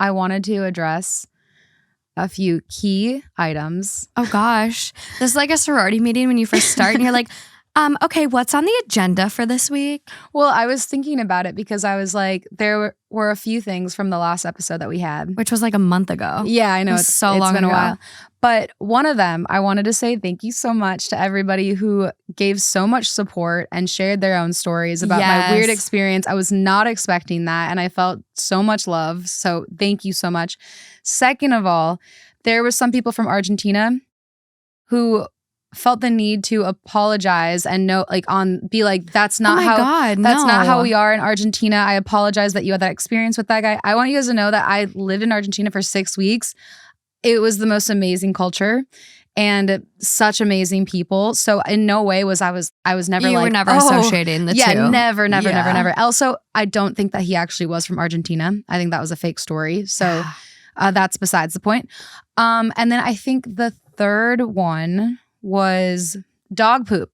I wanted to address a few key items. Oh gosh. This is like a sorority meeting when you first start and you're like, okay, what's on the agenda for this week? Well, I was thinking about it because I was like, there were a few things from the last episode that we had. Which was like a month ago. Yeah, I know. It's long been ago. a while. But one of them, I wanted to say thank you so much to everybody who gave so much support and shared their own stories about my weird experience. I was not expecting that, and I felt so much love. So thank you so much. Second of all, there was some people from Argentina who felt the need to apologize and be like, that's not how we are in Argentina. I apologize that you had that experience with that guy. I want you guys to know that I lived in Argentina for 6 weeks. It was the most amazing culture and such amazing people. So in no way was I was never you like, were never associating the two. Yeah, never. Also, I don't think that he actually was from Argentina. I think that was a fake story. So that's besides the point. And then I think the third one was dog poop.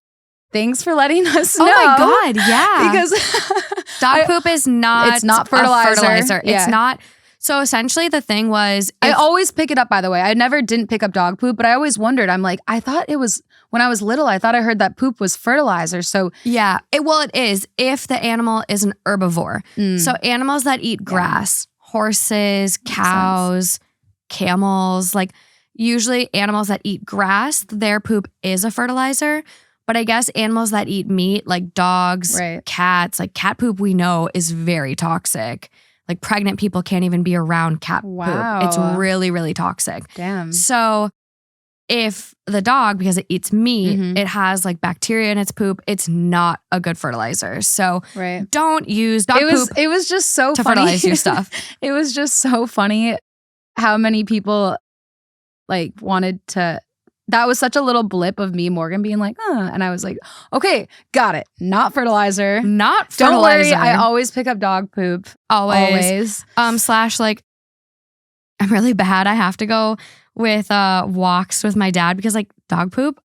Thanks for letting us know. Oh my God, yeah. Because dog poop is not it's not fertilizer. Yeah. It's not. So essentially the thing was, I always pick it up, by the way. I never didn't pick up dog poop, but I always wondered. I'm like, I thought it was, when I was little, I thought I heard that poop was fertilizer. So yeah, it is if the animal is an herbivore. So animals that eat grass, horses, cows, camels, like usually animals that eat grass, their poop is a fertilizer. But I guess animals that eat meat, like dogs, cats, like cat poop, we know is very toxic. Like pregnant people can't even be around cat poop. It's really, really toxic. Damn. So if the dog, because it eats meat, it has like bacteria in its poop, it's not a good fertilizer. So don't use dog poop. It was just so to funny. Fertilize your stuff. It was just so funny how many people like wanted to. That was such a little blip of me, Morgan, being like, and I was like, okay, got it. Not fertilizer. Not fertilizer. Don't worry, I I always pick up dog poop. Always. Slash like, I'm really bad. I have to go with walks with my dad because like dog poop.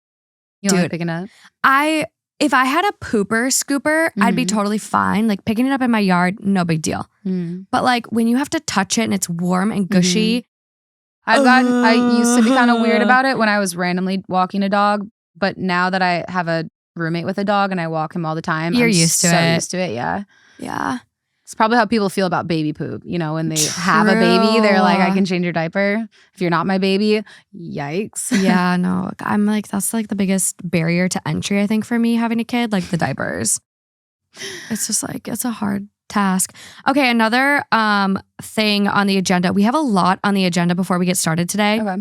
You don't like picking up? If I had a pooper scooper, I'd be totally fine. Like picking it up in my yard, no big deal. But like when you have to touch it and it's warm and gushy. I used to be kind of weird about it when I was randomly walking a dog, but now that I have a roommate with a dog and I walk him all the time, I'm used to it. Yeah. Yeah. It's probably how people feel about baby poop. You know, when they have a baby, they're like, I can change your diaper. If you're not my baby, yikes. Yeah, no. I'm like, that's like the biggest barrier to entry, I think, for me having a kid, like the diapers. It's just like, it's a hard task. Okay, another thing on the agenda. We have a lot on the agenda before we get started today. Okay.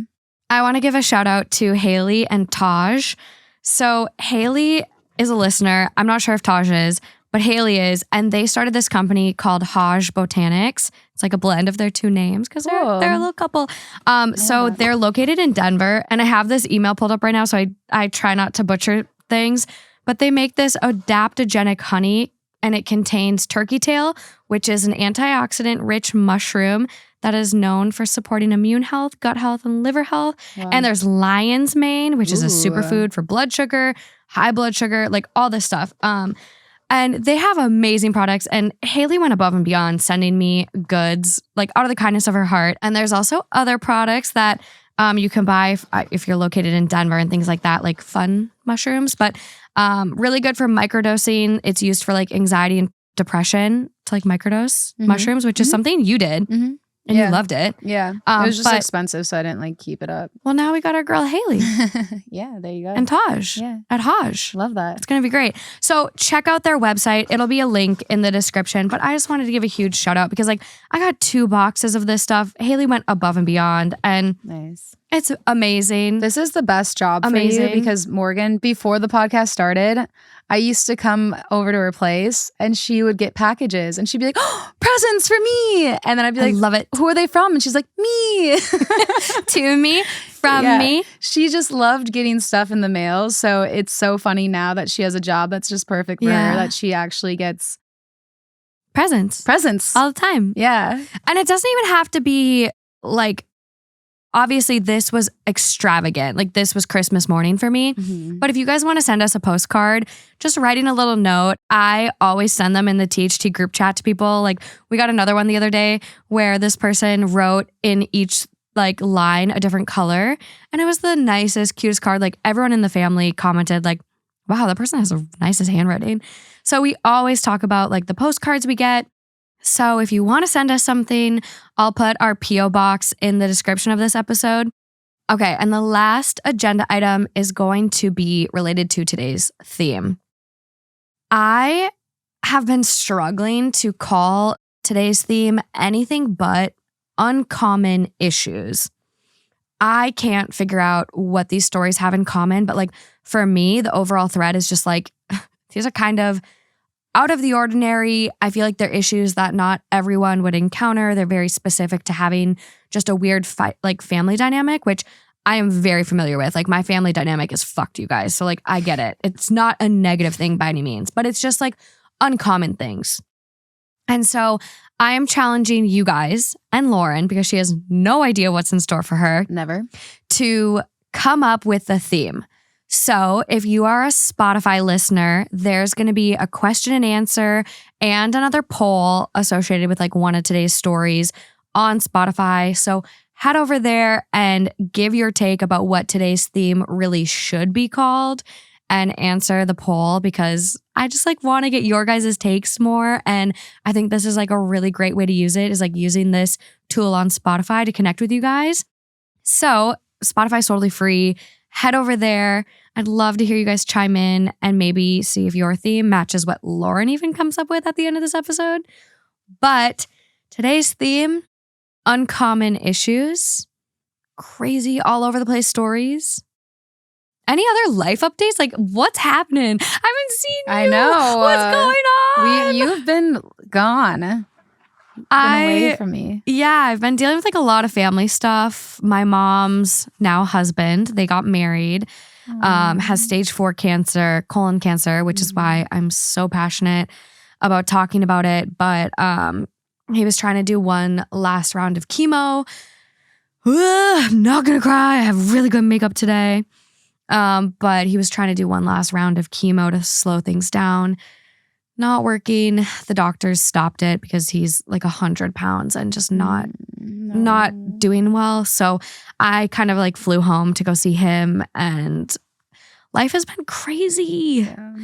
I want to give a shout out to Haley and Taj. So Haley is a listener. I'm not sure if Taj is, but Haley is. And they started this company called Haj Botanics. It's like a blend of their two names because they're a little couple. So they're located in Denver. And I have this email pulled up right now, so I try not to butcher things. But they make this adaptogenic honey, and it contains turkey tail, which is an antioxidant-rich mushroom that is known for supporting immune health, gut health, and liver health. Wow. And there's lion's mane, which is a superfood for blood sugar, high blood sugar, like all this stuff. And they have amazing products. And Haley went above and beyond sending me goods, like out of the kindness of her heart. And there's also other products that you can buy if you're located in Denver and things like that, like fun mushrooms. But really good for microdosing. It's used for like anxiety and depression to like microdose mushrooms, which is something you did. And you loved it. Yeah. It was just expensive, so I didn't like keep it up. Well, now we got our girl Haley. Yeah, there you go. And Taj. Yeah. At Haj. Love that. It's going to be great. So check out their website. It'll be a link in the description. But I just wanted to give a huge shout out because like I got 2 boxes of this stuff. Haley went above and beyond. And nice. It's amazing. This is the best job for you because Morgan, before the podcast started, I used to come over to her place and she would get packages and she'd be like, oh, presents for me. And then I'd be like, I love it. Who are they from? And she's like, me. To me, from me. She just loved getting stuff in the mail. So it's so funny now that she has a job that's just perfect for her, that she actually gets presents all the time. Yeah. And it doesn't even have to be like obviously this was extravagant. Like this was Christmas morning for me. Mm-hmm. But if you guys want to send us a postcard, just writing a little note. I always send them in the THT group chat to people. Like we got another one the other day where this person wrote in each like line a different color. And it was the nicest, cutest card. Like everyone in the family commented like, wow, that person has the nicest handwriting. So we always talk about like the postcards we get. So if you want to send us something, I'll put our P.O. box in the description of this episode. Okay, and the last agenda item is going to be related to today's theme. I have been struggling to call today's theme anything but uncommon issues. I can't figure out what these stories have in common, but like for me, the overall thread is just like, these are kind of out of the ordinary. I feel like they're issues that not everyone would encounter. They're very specific to having just a weird like family dynamic, which I am very familiar with. Like my family dynamic is fucked, you guys. So like I get it. It's not a negative thing by any means, but it's just like uncommon things. And so I am challenging you guys and Lauren, because she has no idea what's in store for her. Never. To come up with a theme. So if you are a Spotify listener, there's going to be a question and answer and another poll associated with like one of today's stories on Spotify. So head over there and give your take about what today's theme really should be called and answer the poll, because I just like want to get your guys' takes more. And I think this is like a really great way to use it, is like using this tool on Spotify to connect with you guys. So Spotify's totally free. Head over there. I'd love to hear you guys chime in and maybe see if your theme matches what Lauren even comes up with at the end of this episode. But today's theme, uncommon issues, crazy all over the place stories. Any other life updates? Like, what's happening? I haven't seen you. I know. What's going on? You've been gone. Away from me. Yeah, I've been dealing with like a lot of family stuff. My mom's now husband, they got married, has stage 4 cancer, colon cancer, which is why I'm so passionate about talking about it. But he was trying to do one last round of chemo. I'm not gonna cry. I have really good makeup today. But he was trying to do one last round of chemo to slow things down. Not working. The doctors stopped it because he's like 100 pounds and just not doing well. So I kind of like flew home to go see him, and life has been crazy. Yeah.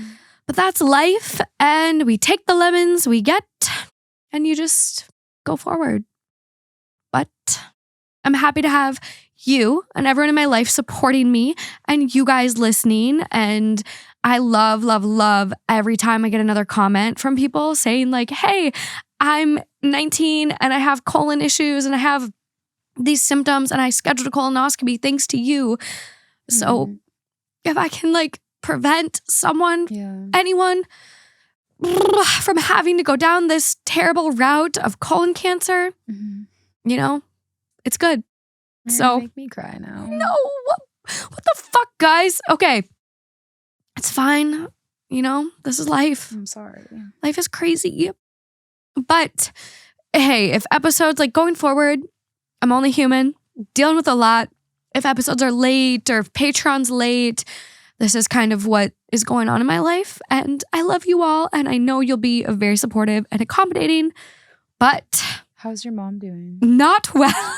But that's life, and we take the lemons we get and you just go forward. But I'm happy to have you and everyone in my life supporting me and you guys listening. And I love, love, love every time I get another comment from people saying like, hey, I'm 19 and I have colon issues and I have these symptoms and I scheduled a colonoscopy thanks to you. So if I can like prevent someone, anyone from having to go down this terrible route of colon cancer, you know, it's good. So make me cry now. No, what the fuck, guys? Okay. It's fine. You know, this is life. I'm sorry. Life is crazy. But hey, if episodes like going forward, I'm only human, dealing with a lot. If episodes are late or if Patreon's late, this is kind of what is going on in my life. And I love you all. And I know you'll be very supportive and accommodating. But how's your mom doing? Not well.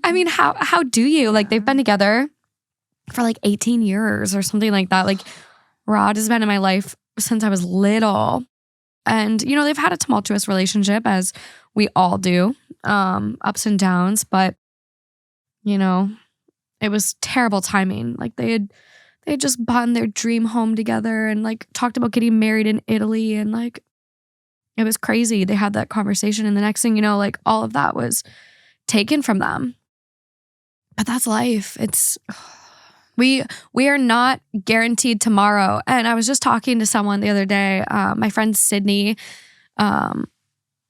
I mean, how do you? Like they've been together for like 18 years or something like that. Like Rod has been in my life since I was little. And, you know, they've had a tumultuous relationship, as we all do, ups and downs. But, you know, it was terrible timing. Like they had just bought their dream home together and like talked about getting married in Italy. And like, it was crazy. They had that conversation. And the next thing you know, like all of that was taken from them. But that's life. It's... We are not guaranteed tomorrow. And I was just talking to someone the other day, my friend Sydney, who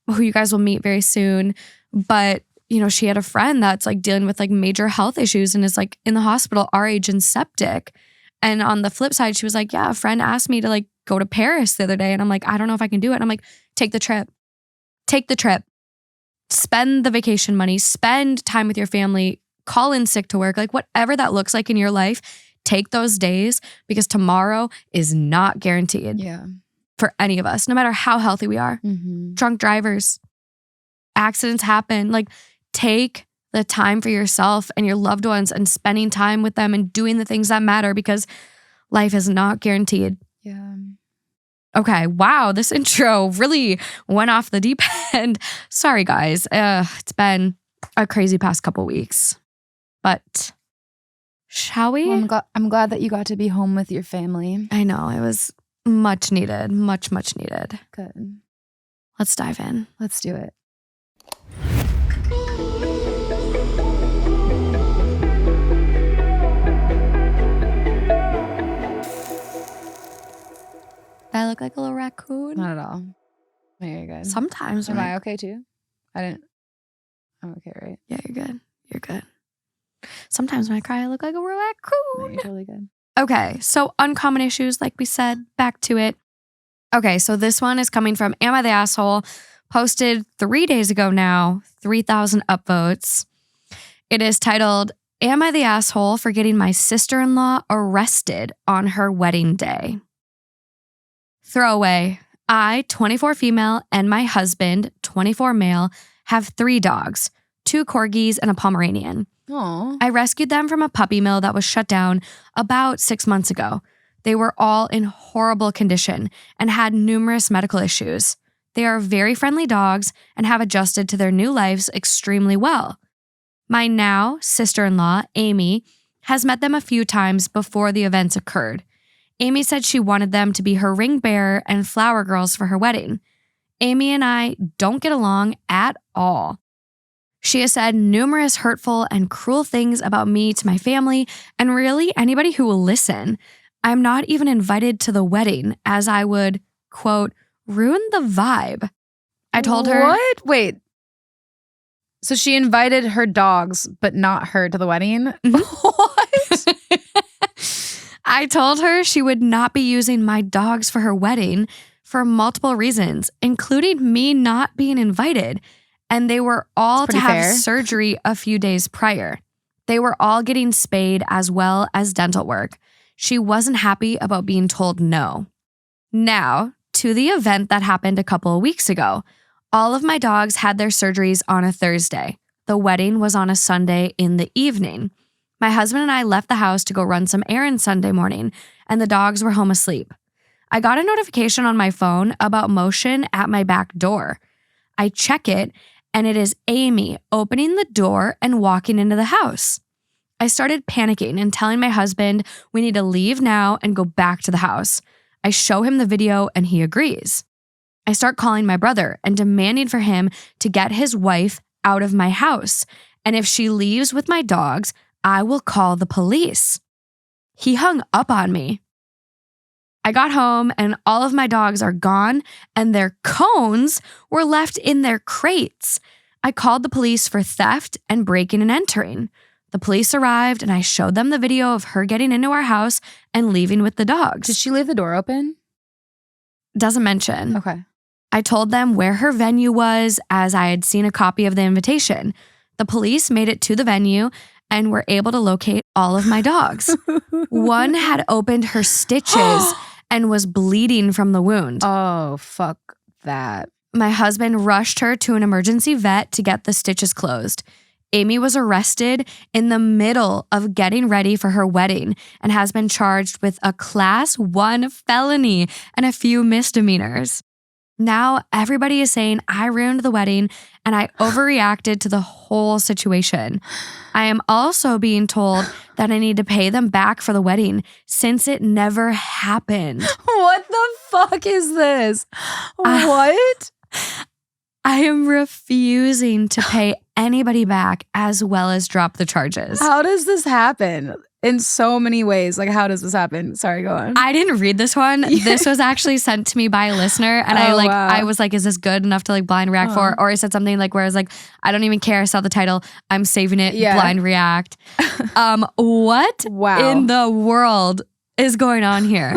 you guys will meet very soon. But, you know, she had a friend that's like dealing with like major health issues and is like in the hospital our age and septic. And on the flip side, she was like, yeah, a friend asked me to like go to Paris the other day. And I'm like, I don't know if I can do it. And I'm like, take the trip. Take the trip. Spend the vacation money. Spend time with your family. call in sick to work, like whatever that looks like in your life, take those days because tomorrow is not guaranteed for any of us, no matter how healthy we are. Drunk drivers, accidents happen. Like take the time for yourself and your loved ones and spending time with them and doing the things that matter because life is not guaranteed. Yeah. Okay, wow, this intro really went off the deep end. Sorry, guys. It's been a crazy past couple weeks. But shall we? Well, I'm glad that you got to be home with your family. I know, it was much needed. Much needed. Good. Let's dive in. Let's do it. I look like a little raccoon? Not at all. No, you're good. Sometimes. Am I okay too? I'm okay, right? Yeah, you're good. You're good. Sometimes when I cry, I look like a raccoon. No, you're totally good. Okay, so uncommon issues, like we said, back to it. Okay, so this one is coming from Am I the Asshole? Posted 3 days ago now, 3,000 upvotes. It is titled, Am I the Asshole for getting my sister-in-law arrested on her wedding day? Throwaway. I, 24 female, and my husband, 24 male, have 3 dogs, 2 corgis and a Pomeranian. Aww. I rescued them from a puppy mill that was shut down about 6 months ago. They were all in horrible condition and had numerous medical issues. They are very friendly dogs and have adjusted to their new lives extremely well. My now sister-in-law, Amy, has met them a few times before the events occurred. Amy said she wanted them to be her ring bearer and flower girls for her wedding. Amy and I don't get along at all. She has said numerous hurtful and cruel things about me to my family and really anybody who will listen. I'm not even invited to the wedding as I would, quote, ruin the vibe. I told her. What? Wait. So she invited her dogs, but not her to the wedding? What? I told her she would not be using my dogs for her wedding for multiple reasons, including me not being invited. And they were all to have surgery a few days prior. They were all getting spayed as well as dental work. She wasn't happy about being told no. Now, to the event that happened a couple of weeks ago. All of my dogs had their surgeries on a Thursday. The wedding was on a Sunday in the evening. My husband and I left the house to go run some errands Sunday morning, and the dogs were home asleep. I got a notification on my phone about motion at my back door. I check it, and it is Amy opening the door and walking into the house. I started panicking and telling my husband we need to leave now and go back to the house. I show him the video, and he agrees. I start calling my brother and demanding for him to get his wife out of my house, and if she leaves with my dogs, I will call the police. He hung up on me. I got home and all of my dogs are gone and their cones were left in their crates. I called the police for theft and breaking and entering. The police arrived and I showed them the video of her getting into our house and leaving with the dogs. Did she leave the door open? Doesn't mention. Okay. I told them where her venue was as I had seen a copy of the invitation. The police made it to the venue and were able to locate all of my dogs. One had opened her stitches and was bleeding from the wound. Oh, fuck that. My husband rushed her to an emergency vet to get the stitches closed. Amy was arrested in the middle of getting ready for her wedding and has been charged with a Class 1 felony and a few misdemeanors. Now everybody is saying I ruined the wedding and I overreacted to the whole situation. I am also being told that I need to pay them back for the wedding since it never happened. What the fuck is this? What? I am refusing to pay anybody back as well as drop the charges. How does this happen? In so many ways. Like, how does this happen? Sorry, go on. I didn't read this one. This was actually sent to me by a listener. And I was like, is this good enough to like blind react for? Or I said something like where I was like, I don't even care. I saw the title. I'm saving it. Blind react. What in the world is going on here?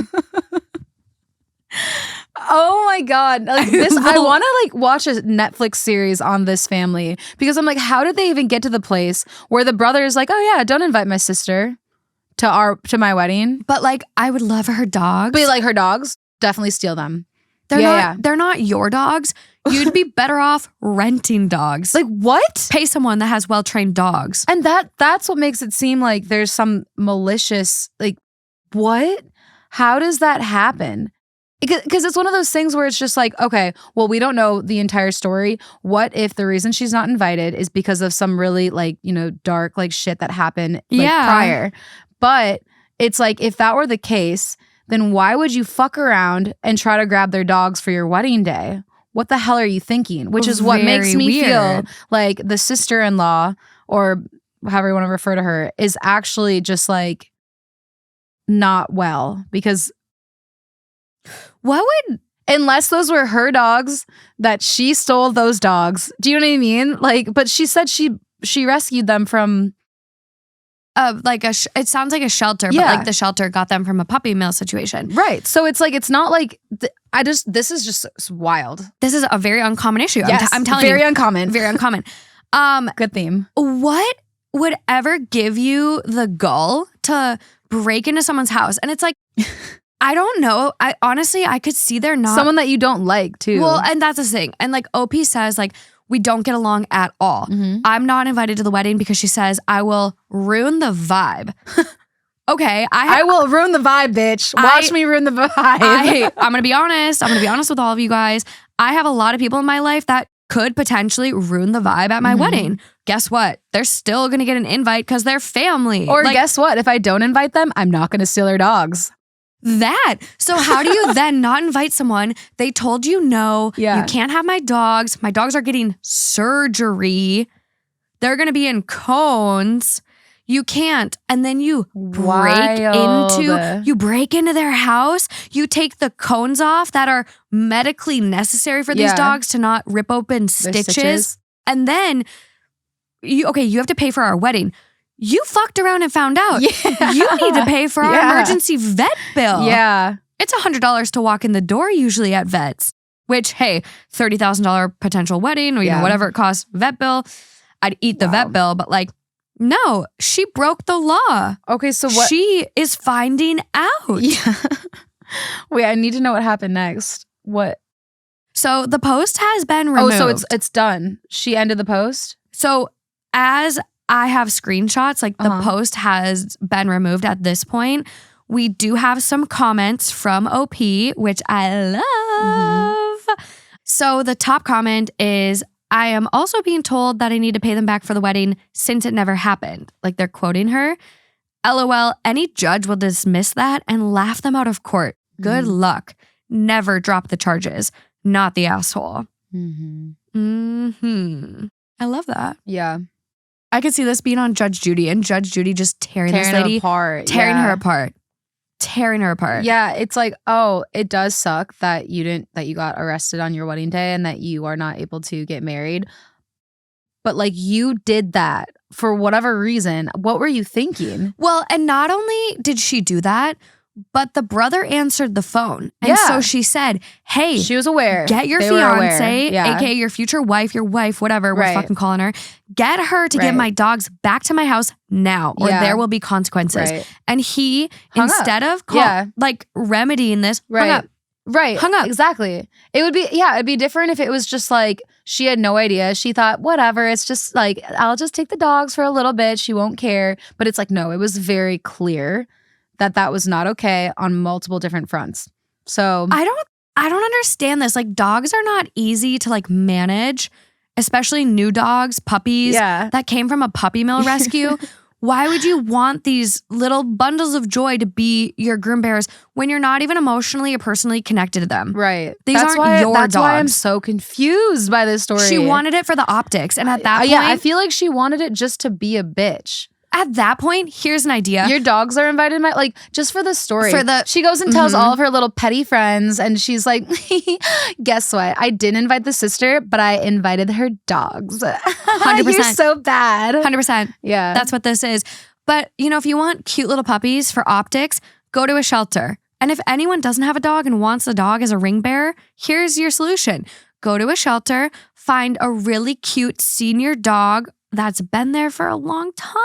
Oh my God. Like this, I want to like watch a Netflix series on this family because I'm like, how did they even get to the place where the brother is like, oh yeah, don't invite my sister to my wedding. But like, I would love her dogs. But like her dogs, definitely steal them. They're not your dogs. You'd be better off renting dogs. Like what? Pay someone that has well-trained dogs. And that's what makes it seem like there's some malicious, like, what? How does that happen? Because it's one of those things where it's just like, okay, well, we don't know the entire story. What if the reason she's not invited is because of some really like, you know, dark like shit that happened like prior? But it's like, if that were the case, then why would you fuck around and try to grab their dogs for your wedding day? What the hell are you thinking? Which is what makes me feel like the sister-in-law, or however you want to refer to her, is actually just like not well. Because unless those were her dogs, that she stole those dogs. Do you know what I mean? Like, but she said she rescued them from like it sounds like a shelter, but like the shelter got them from a puppy mill situation. Right. So it's like, it's not like, this is just wild. This is a very uncommon issue. Yes, I'm telling you. Very uncommon. Very uncommon. Good theme. What would ever give you the gall to break into someone's house? And it's like, I don't know. I could see they're not. Someone that you don't like too. Well, and that's the thing. And like OP says, like, we don't get along at all. Mm-hmm. I'm not invited to the wedding because she says I will ruin the vibe. Okay. I will ruin the vibe, bitch. Watch me ruin the vibe. I'm going to be honest. I'm going to be honest with all of you guys. I have a lot of people in my life that could potentially ruin the vibe at my wedding. Guess what? They're still going to get an invite because they're family. Or like, guess what? If I don't invite them, I'm not going to steal their dogs. So how do you then not invite someone? They told you no. Yeah. You can't have my dogs. My dogs are getting surgery. They're going to be in cones. You can't. And then you break into their house. You take the cones off that are medically necessary for these dogs to not rip open stitches. And then you have to pay for our wedding. You fucked around and found out. Yeah. You need to pay for our emergency vet bill. Yeah. It's $100 to walk in the door usually at vets, which, hey, $30,000 potential wedding or you know, whatever it costs, vet bill. I'd eat the vet bill, but like, no, she broke the law. Okay, so what? She is finding out. Yeah. Wait, I need to know what happened next. What? So the post has been removed. Oh, so it's done. She ended the post? So as I have screenshots, like the post has been removed at this point. We do have some comments from OP, which I love. So the top comment is, I am also being told that I need to pay them back for the wedding since it never happened. Like they're quoting her. LOL, any judge will dismiss that and laugh them out of court. Good luck. Never drop the charges. Not the asshole. I love that. Yeah. I could see this being on Judge Judy and Judge Judy just tearing this lady apart. Tearing her apart. Yeah, it's like, oh, it does suck that you got arrested on your wedding day and that you are not able to get married. But like, you did that for whatever reason. What were you thinking? Well, and not only did she do that, but the brother answered the phone. And so she said, hey, she was aware. Get your fiancé, aka your future wife, your wife, whatever we're fucking calling her. Get her to get my dogs back to my house now, or there will be consequences. And he, instead of like remedying this, hung up. Hung up. Exactly. It'd be different if it was just like, she had no idea. She thought, whatever, it's just like, I'll just take the dogs for a little bit. She won't care. But it's like, no, it was very clear that was not okay on multiple different fronts. So I don't understand this. Like, dogs are not easy to like manage, especially new dogs, puppies that came from a puppy mill rescue. Why would you want these little bundles of joy to be your groom bearers when you're not even emotionally or personally connected to them? Right. These aren't your dogs. That's why I'm so confused by this story. She wanted it for the optics. And at that point, I feel like she wanted it just to be a bitch. At that point, here's an idea. Your dogs are invited, like, just for the story. She goes and tells all of her little petty friends, and she's like, guess what? I didn't invite the sister, but I invited her dogs. 100%. You're so bad. 100%. Yeah. That's what this is. But, you know, if you want cute little puppies for optics, go to a shelter. And if anyone doesn't have a dog and wants a dog as a ring bearer, here's your solution. Go to a shelter, find a really cute senior dog that's been there for a long time,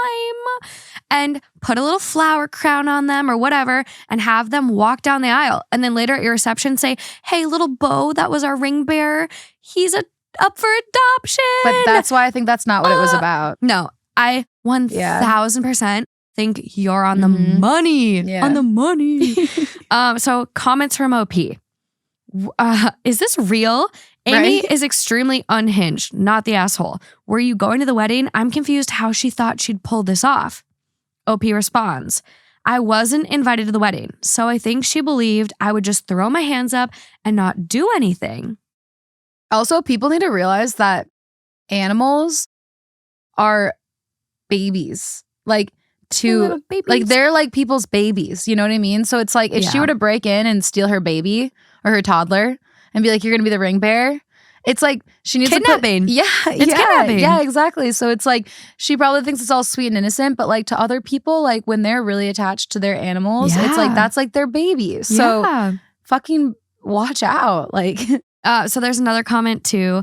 and put a little flower crown on them or whatever and have them walk down the aisle. And then later at your reception say, hey, little Bo, that was our ring bearer. He's up for adoption. But that's why I think that's not what it was about. No, I 1000% think you're on the money. Yeah. On the money. So comments from OP. Is this real? Amy is extremely unhinged, not the asshole. Were you going to the wedding? I'm confused how she thought she'd pull this off. OP responds, I wasn't invited to the wedding, so I think she believed I would just throw my hands up and not do anything. Also, people need to realize that animals are babies. Like they're like people's babies. You know what I mean? So it's like if she were to break in and steal her baby or her toddler and be like, you're going to be the ring bearer. It's like she needs kidnapping. Kidnapping. Yeah, exactly. So it's like she probably thinks it's all sweet and innocent, but like to other people, like when they're really attached to their animals, it's like that's like their baby. So fucking watch out. Like so there's another comment too.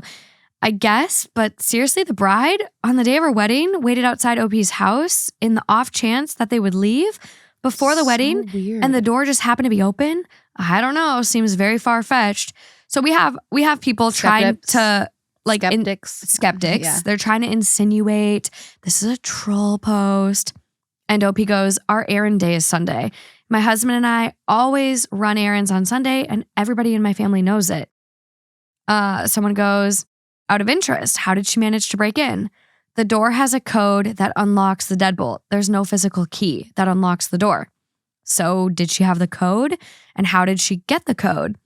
I guess, but seriously, the bride on the day of her wedding waited outside OP's house in the off chance that they would leave before the wedding, weird. And the door just happened to be open. I don't know. Seems very far-fetched. So we have people trying to like skeptics. Yeah. They're trying to insinuate this is a troll post. And OP goes, our errand day is Sunday. My husband and I always run errands on Sunday, and everybody in my family knows it. Someone goes, out of interest, how did she manage to break in? The door has a code that unlocks the deadbolt. There's no physical key that unlocks the door. So did she have the code? And how did she get the code?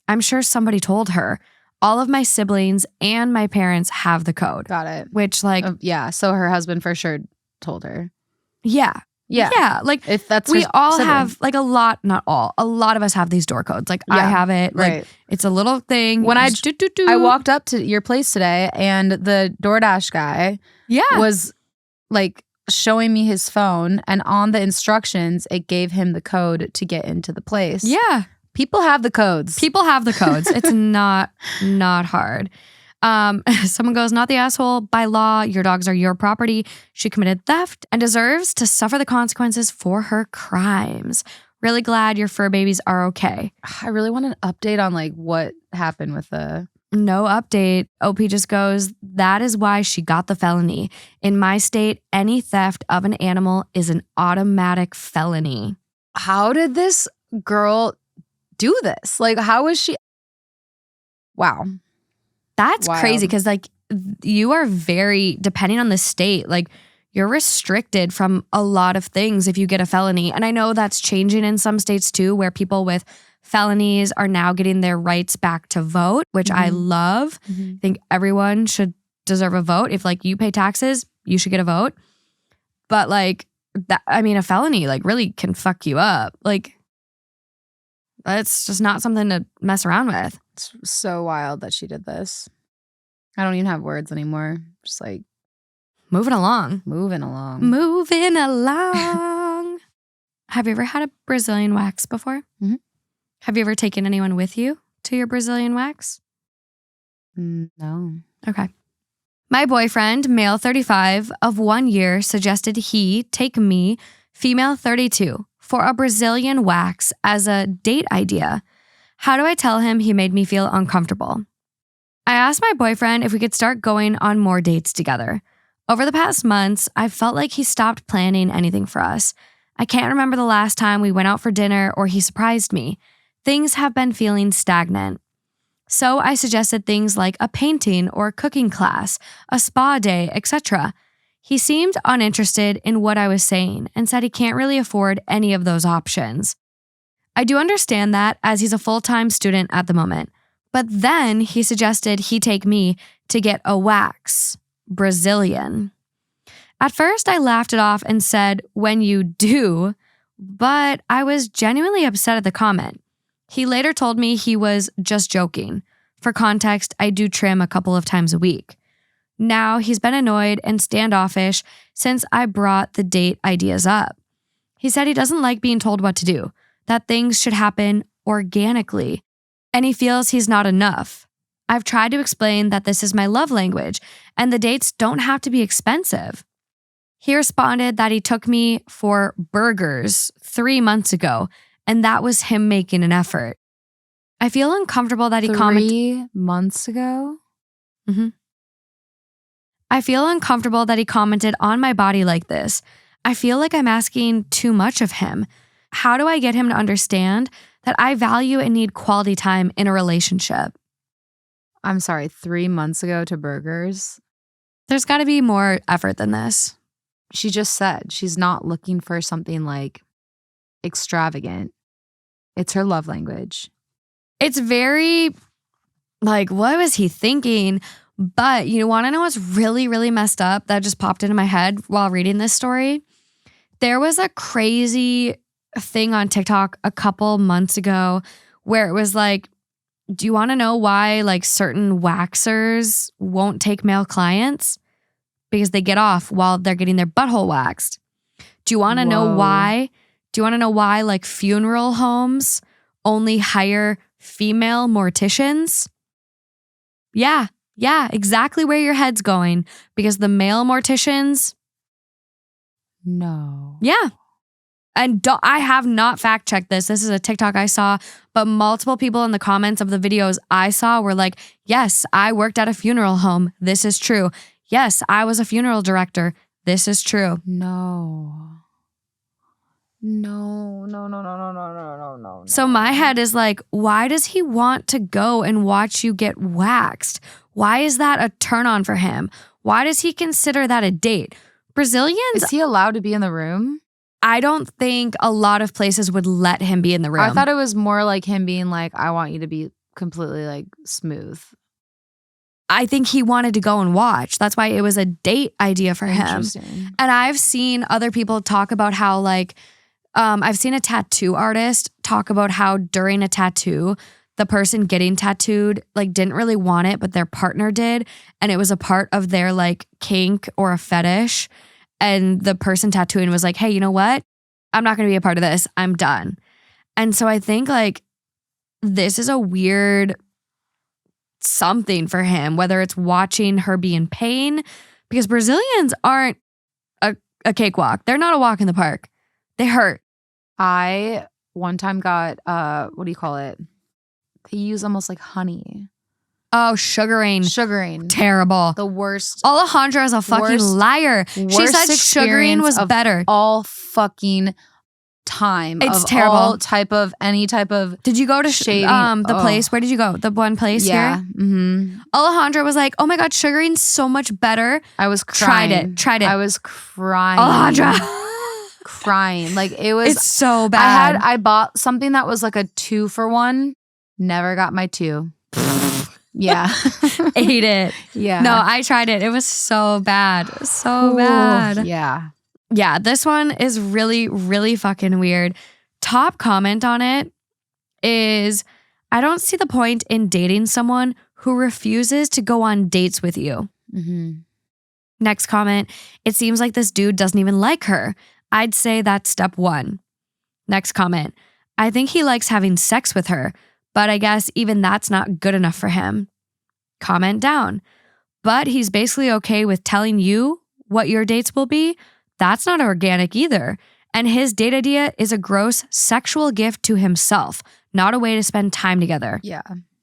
I'm sure somebody told her. All of my siblings and my parents have the code. Got it. Which like... so her husband for sure told her. Yeah. Like if that's we all sibling. have like a lot of us have these door codes. Like I have it. Like it's a little thing. When I walked up to your place today and the DoorDash guy was like showing me his phone, and on the instructions it gave him the code to get into the place. Yeah. People have the codes. It's not hard. Someone goes, not the asshole. By law, your dogs are your property. She committed theft and deserves to suffer the consequences for her crimes. Really glad your fur babies are okay. I really want an update on like what happened with the... No update. OP just goes, that is why she got the felony. In my state, any theft of an animal is an automatic felony. How did this girl do this? Like, how is she... Wow. That's crazy because like you are very, depending on the state, like you're restricted from a lot of things if you get a felony. And I know that's changing in some states too, where people with felonies are now getting their rights back to vote, which I love. I think everyone should deserve a vote. If like you pay taxes, you should get a vote. But like that, I mean, a felony like really can fuck you up. Like that's just not something to mess around with. It's so wild that she did this. I don't even have words anymore. Just like moving along. Have you ever had a Brazilian wax before? Mm-hmm. Have you ever taken anyone with you to your Brazilian wax? No. Okay. My boyfriend, male 35 of 1 year, suggested he take me, female 32, for a Brazilian wax as a date idea. How do I tell him he made me feel uncomfortable? I asked my boyfriend if we could start going on more dates together. Over the past months, I've felt like he stopped planning anything for us. I can't remember the last time we went out for dinner or he surprised me. Things have been feeling stagnant. So I suggested things like a painting or cooking class, a spa day, etc. He seemed uninterested in what I was saying and said he can't really afford any of those options. I do understand that as he's a full-time student at the moment. But then he suggested he take me to get a wax, Brazilian. At first, I laughed it off and said, when you do, but I was genuinely upset at the comment. He later told me he was just joking. For context, I do trim a couple of times a week. Now he's been annoyed and standoffish since I brought the date ideas up. He said he doesn't like being told what to do. that things should happen organically, and he feels he's not enough. I've tried to explain that this is my love language and the dates don't have to be expensive. He responded that he took me for burgers 3 months ago, and that was him making an effort. I feel uncomfortable that he commented. 3 months ago? I feel uncomfortable that he commented on my body like this. I feel like I'm asking too much of him. How do I get him to understand that I value and need quality time in a relationship? I'm sorry, 3 months ago to burgers? There's got to be more effort than this. She just said she's not looking for something like extravagant. It's her love language. It's very, like, what was he thinking? But you want to know what's really, really messed up that just popped into my head while reading this story? There was a crazy thing on TikTok a couple months ago where it was like, do you want to know why like certain waxers won't take male clients? Because they get off while they're getting their butthole waxed. Do you want to know why? Do you want to know why like funeral homes only hire female morticians? Yeah, exactly where your head's going. Because the male morticians. No. Yeah. And I have not fact checked this. This is a TikTok I saw, but multiple people in the comments of the videos I saw were like, yes, I worked at a funeral home. This is true. Yes, I was a funeral director. This is true. No. So my head is like, why does he want to go and watch you get waxed? Why is that a turn on for him? Why does he consider that a date? Brazilians? Is he allowed to be in the room? I don't think a lot of places would let him be in the room. I thought it was more like him being like, I want you to be completely like smooth. I think he wanted to go and watch. That's why it was a date idea for him. And I've seen other people talk about how like, I've seen a tattoo artist talk about how during a tattoo, the person getting tattooed like didn't really want it, but their partner did. And it was a part of their like kink or a fetish. And the person tattooing was like, hey, you know what? I'm not going to be a part of this. I'm done. And so I think like this is a weird something for him, whether it's watching her be in pain, because Brazilians aren't a cakewalk. They're not a walk in the park. They hurt. I one time got, what do you call it? They use almost like honey. Oh, sugaring. Terrible. The worst. Alejandra is a fucking liar. She said sugaring was better. All fucking time. It's of terrible. All type of, any type of. Did you go to the place? Where did you go? The one place here? Mm-hmm. Alejandra was like, oh my God, sugaring's so much better. I was crying. Tried it. I was crying. Alejandra. Crying. Like it was. It's so bad. I bought something that was like a 2-for-1. Never got my 2. Yeah. Ate it. Yeah. No, I tried it. It was so bad. So bad. Yeah. Yeah, this one is really, really fucking weird. Top comment on it is, I don't see the point in dating someone who refuses to go on dates with you. Mm-hmm. Next comment, it seems like this dude doesn't even like her. I'd say that's step 1. Next comment, I think he likes having sex with her, but I guess even that's not good enough for him. Comment down. But he's basically okay with telling you what your dates will be. That's not organic either. And his date idea is a gross sexual gift to himself, not a way to spend time together. Yeah.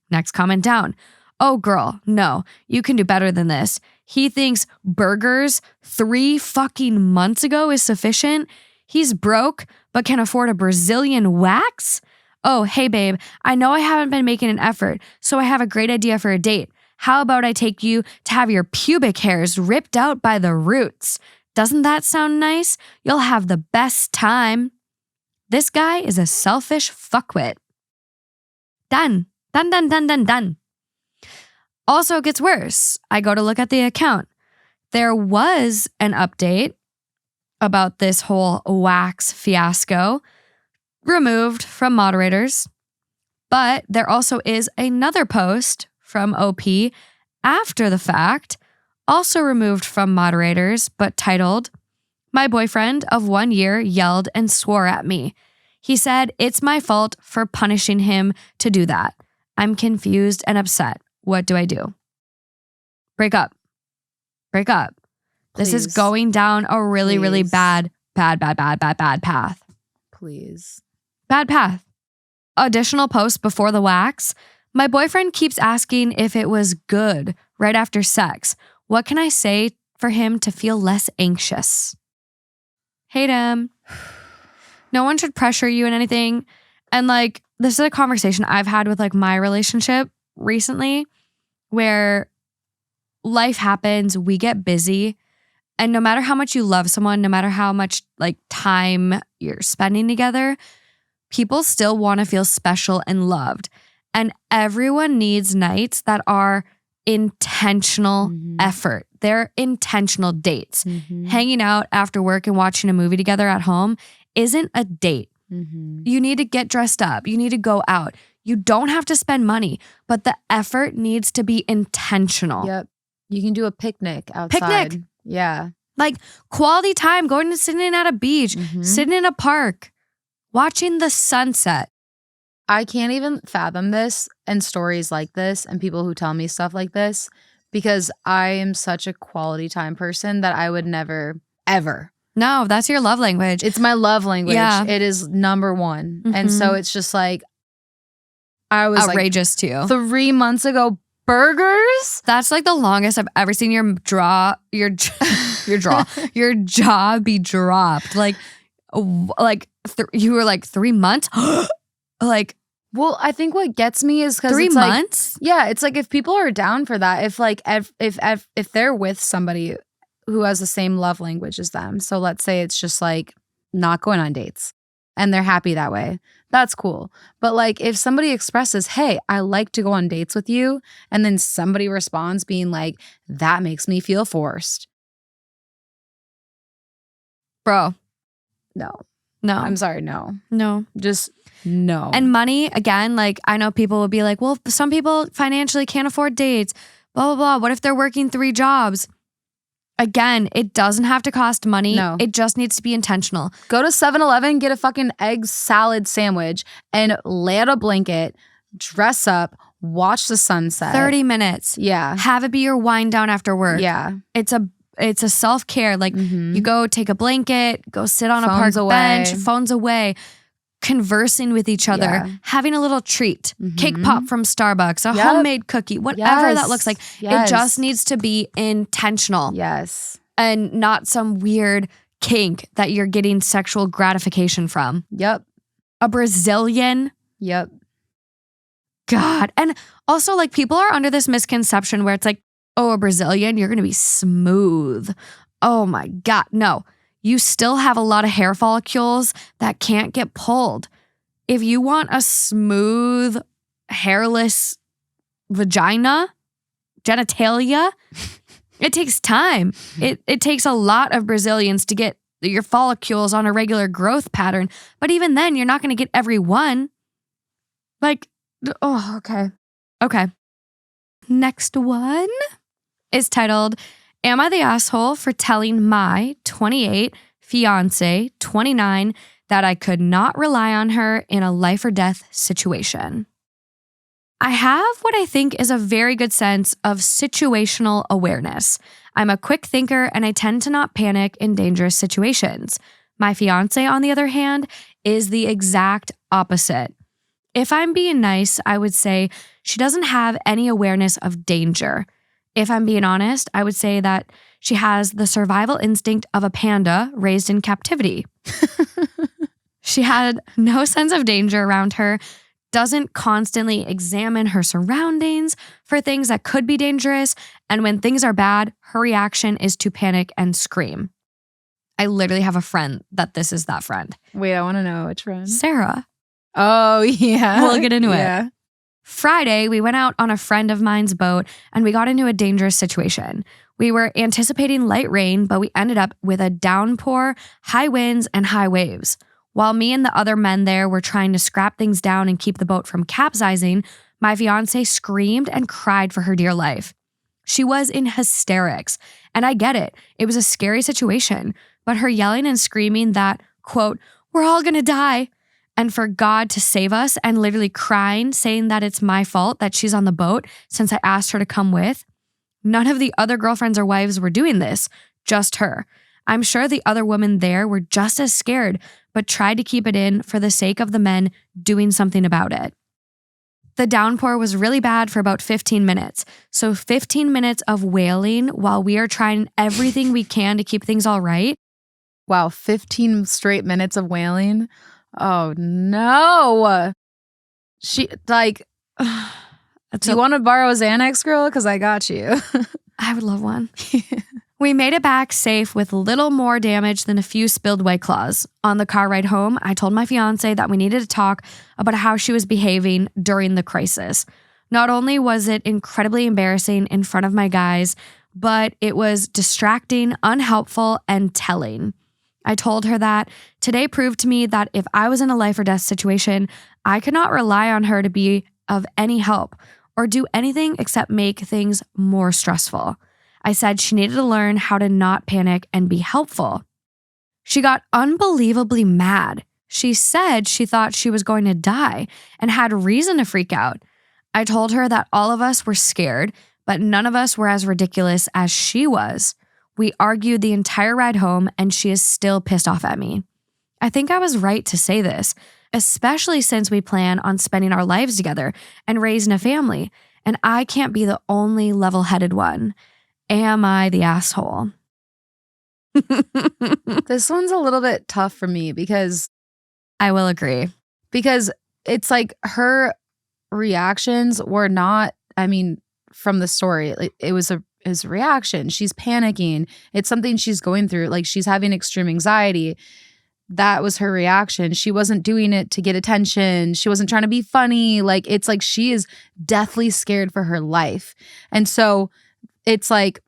Next comment down. Oh, girl, no, you can do better than this. He thinks burgers 3 fucking months ago is sufficient. He's broke, but can afford a Brazilian wax? Oh, hey, babe, I know I haven't been making an effort, so I have a great idea for a date. How about I take you to have your pubic hairs ripped out by the roots? Doesn't that sound nice? You'll have the best time. This guy is a selfish fuckwit. Done. Done. Also, it gets worse. I go to look at the account. There was an update about this whole wax fiasco, removed from moderators. But there also is another post from OP after the fact, also removed from moderators, but titled, My boyfriend of 1 year yelled and swore at me. He said, "It's my fault for punishing him to do that. I'm confused and upset. What do I do?" Break up. Break up. Please. This is going down a really, really bad path. Please. Bad path. Additional posts before the wax. My boyfriend keeps asking if it was good right after sex. What can I say for him to feel less anxious? Hate him. No one should pressure you in anything. And like, this is a conversation I've had with like my relationship recently where life happens, we get busy. And no matter how much you love someone, no matter how much like time you're spending together, people still want to feel special and loved. And everyone needs nights that are intentional effort. They're intentional dates. Hanging out after work and watching a movie together at home isn't a date. You need to get dressed up. You need to go out. You don't have to spend money, but the effort needs to be intentional. Yep. You can do a picnic outside. Picnic. Yeah. Like quality time, going to sitting at a beach, sitting in a park, watching the sunset. I can't even fathom this and stories like this and people who tell me stuff like this because I am such a quality time person that I would never, ever. No, that's your love language. It's my love language. Yeah. It is number one. And so it's just like, I was outrageous too. 3 months ago, burgers? That's like the longest I've ever seen your jaw be dropped. You were like 3 months? Like, well, I think what gets me is because 3 months? Yeah, it's like if people are down for that, if they're with somebody who has the same love language as them. So let's say it's just like not going on dates and they're happy that way. That's cool. But like if somebody expresses, "Hey, I like to go on dates with you," and then somebody responds being like, "That makes me feel forced." Bro. No. No. I'm sorry, no. No. Just no. And money, again, like I know people will be like, well, some people financially can't afford dates, blah, blah, blah. What if they're working 3 jobs? Again, it doesn't have to cost money. No. It just needs to be intentional. Go to 7-Eleven, get a fucking egg salad sandwich and lay out a blanket, dress up, watch the sunset. 30 minutes. Yeah. Have it be your wind down after work. Yeah. It's a self-care. Like you go take a blanket, go sit on Phones a park bench, phones away, conversing with each other, having a little treat, cake pop from Starbucks, a homemade cookie, whatever that looks like. It just needs to be intentional. Yes. And not some weird kink that you're getting sexual gratification from. Yep. A Brazilian. Yep. God. And also like people are under this misconception where it's like, oh, a Brazilian, you're going to be smooth. Oh my God. No. You still have a lot of hair follicles that can't get pulled. If you want a smooth, hairless genitalia, it takes time. It takes a lot of Brazilians to get your follicles on a regular growth pattern. But even then, you're not going to get every one. Like, oh, okay. Okay. Next one is titled, "Am I the asshole for telling my 28 fiancé, 29, that I could not rely on her in a life or death situation?" I have what I think is a very good sense of situational awareness. I'm a quick thinker and I tend to not panic in dangerous situations. My fiancé, on the other hand, is the exact opposite. If I'm being nice, I would say she doesn't have any awareness of danger. If I'm being honest, I would say that she has the survival instinct of a panda raised in captivity. She had no sense of danger around her, doesn't constantly examine her surroundings for things that could be dangerous, and when things are bad, her reaction is to panic and scream. I literally have a friend that this is that friend. Wait, I want to know which friend. Sarah. Oh, yeah. We'll get into it. Friday, we went out on a friend of mine's boat and we got into a dangerous situation. We were anticipating light rain, but we ended up with a downpour, high winds, and high waves. While me and the other men there were trying to scrap things down and keep the boat from capsizing, my fiancé screamed and cried for her dear life. She was in hysterics, and I get it. It was a scary situation, but her yelling and screaming that, quote, "We're all gonna die," and for God to save us and literally crying, saying that it's my fault that she's on the boat since I asked her to come with. None of the other girlfriends or wives were doing this, just her. I'm sure the other women there were just as scared, but tried to keep it in for the sake of the men doing something about it. The downpour was really bad for about 15 minutes. So 15 minutes of wailing while we are trying everything we can to keep things all right. Wow, 15 straight minutes of wailing. Oh no. She like, do you want to borrow a Xanax, girl? Because I got you. I would love one. We made it back safe with little more damage than a few spilled White Claws. On the car ride home, I told my fiancé that we needed to talk about how she was behaving during the crisis. Not only was it incredibly embarrassing in front of my guys, but it was distracting, unhelpful, and telling. I told her that today proved to me that if I was in a life or death situation, I could not rely on her to be of any help or do anything except make things more stressful. I said she needed to learn how to not panic and be helpful. She got unbelievably mad. She said she thought she was going to die and had reason to freak out. I told her that all of us were scared, but none of us were as ridiculous as she was. We argued the entire ride home, and she is still pissed off at me. I think I was right to say this, especially since we plan on spending our lives together and raising a family, and I can't be the only level-headed one. Am I the asshole? This one's a little bit tough for me because I will agree. Because it's like her reactions were not, I mean, from the story, it was his reaction. She's panicking. It's something she's going through. Like she's having extreme anxiety. That was her reaction. She wasn't doing it to get attention. She wasn't trying to be funny. Like it's like she is deathly scared for her life. And so it's like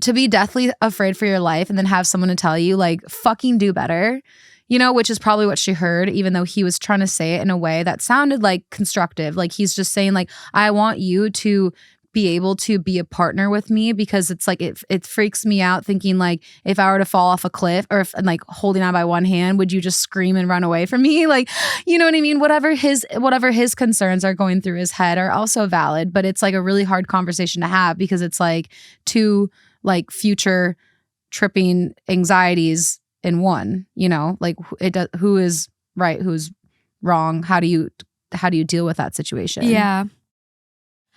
to be deathly afraid for your life and then have someone to tell you like fucking do better, you know, which is probably what she heard, even though he was trying to say it in a way that sounded like constructive. Like he's just saying like, I want you to be able to be a partner with me because it's like it freaks me out thinking like if I were to fall off a cliff or if like holding on by one hand, would you just scream and run away from me? Like, you know what I mean? Whatever his concerns are going through his head are also valid, but it's like a really hard conversation to have because it's like two like future tripping anxieties in one, you know, like who is right, who's wrong? How do you deal with that situation? Yeah.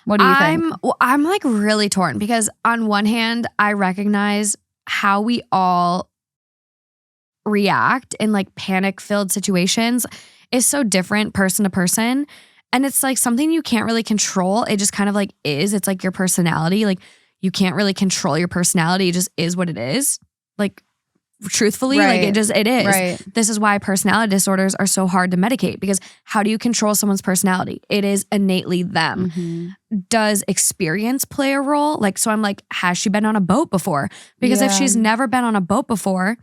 What do you think? I'm like really torn because on one hand, I recognize how we all react in like panic-filled situations is so different person to person. And it's like something you can't really control. It just kind of like is. It's like your personality. Like you can't really control your personality. It just is what it is. Like truthfully, right. Like it is. Right. This is why personality disorders are so hard to medicate because how do you control someone's personality? It is innately them. Mm-hmm. Does experience play a role? Like, so I'm like, has she been on a boat before? Because if she's never been on a boat before,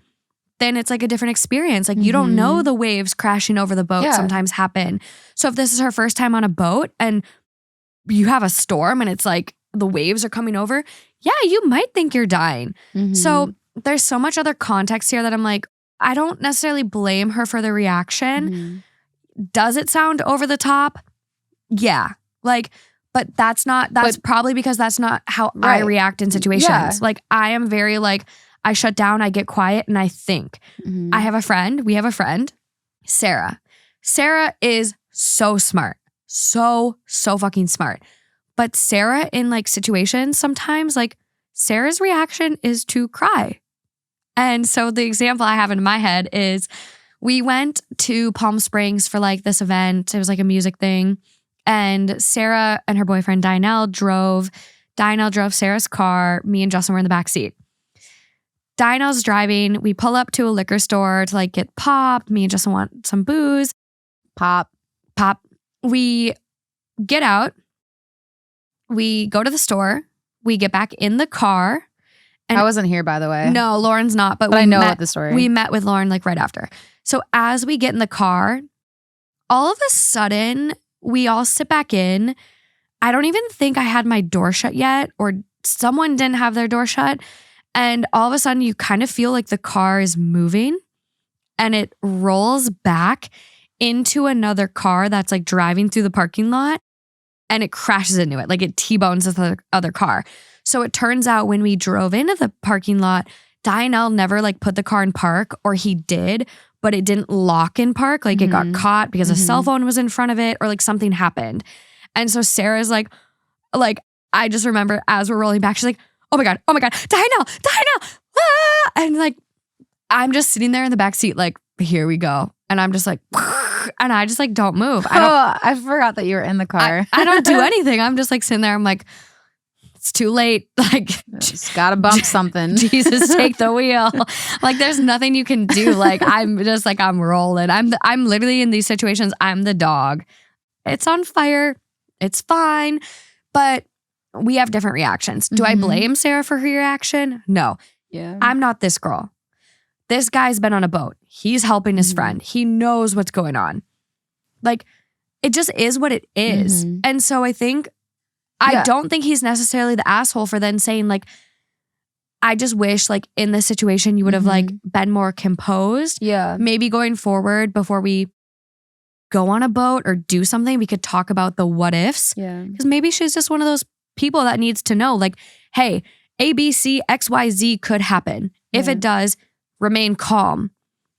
then it's like a different experience. Like you don't know the waves crashing over the boat sometimes happen. So if this is her first time on a boat and you have a storm and it's like the waves are coming over, yeah, you might think you're dying. Mm-hmm. So there's so much other context here that I'm like, I don't necessarily blame her for the reaction. Mm-hmm. Does it sound over the top? Yeah. Like, but that's probably because that's not how I react in situations. Yeah. Like I am very like, I shut down, I get quiet and I think. Mm-hmm. We have a friend, Sarah. Sarah is so smart. So fucking smart. But Sarah in like situations, sometimes like Sarah's reaction is to cry. And so the example I have in my head is we went to Palm Springs for like this event. It was like a music thing. And Sarah and her boyfriend Dinell drove Sarah's car. Me and Justin were in the back seat. Dinell's driving. We pull up to a liquor store to like get pop. Me and Justin want some booze. Pop. We get out. We go to the store. We get back in the car. And I wasn't here, by the way. No, Lauren's not. But I know about the story. We met with Lauren like right after. So as we get in the car, all of a sudden, we all sit back in. I don't even think I had my door shut yet, or someone didn't have their door shut. And all of a sudden, you kind of feel like the car is moving and it rolls back into another car that's like driving through the parking lot, and it crashes into it. Like it T-bones the other car. So it turns out when we drove into the parking lot, Dionel never like put the car in park, or he did, but it didn't lock in park. Like it got caught because a cell phone was in front of it, or like something happened. And so Sarah's like, I just remember as we're rolling back, she's like, oh my God, Dionel, ah! And like, I'm just sitting there in the back seat, like, here we go. And I'm just like, and I just like don't move. I forgot that you were in the car. I don't do anything. I'm just like sitting there. I'm like, it's too late. Like, just gotta bump something. Jesus, take the wheel. Like, there's nothing you can do. Like, I'm just like, I'm rolling. I'm literally in these situations. I'm the dog. It's on fire. It's fine. But we have different reactions. Do I blame Sarah for her reaction? No. Yeah. I'm not this girl. This guy's been on a boat. He's helping his friend. He knows what's going on. Like, it just is what it is. And so I think, I don't think he's necessarily the asshole for then saying like, I just wish like in this situation you would have like been more composed. Yeah. Maybe going forward before we go on a boat or do something, we could talk about the what ifs. Yeah. Because maybe she's just one of those people that needs to know like, hey, A, B, C, X, Y, Z could happen. If it does, remain calm.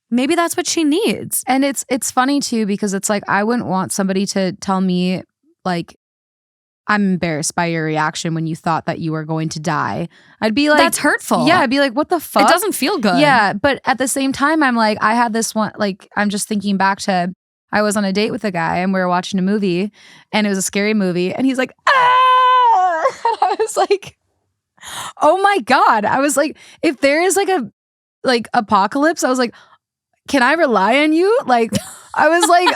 Maybe that's what she needs. And it's funny too, because it's like, I wouldn't want somebody to tell me like, I'm embarrassed by your reaction when you thought that you were going to die. I'd be like, that's hurtful. Yeah, I'd be like, what the fuck? It doesn't feel good. Yeah, but at the same time, I'm like, I had this one, like, I'm just thinking back to, I was on a date with a guy and we were watching a movie and it was a scary movie and he's like, ah! And I was like, oh my God. I was like, if there is like a, like apocalypse, I was like, can I rely on you? Like, I was like,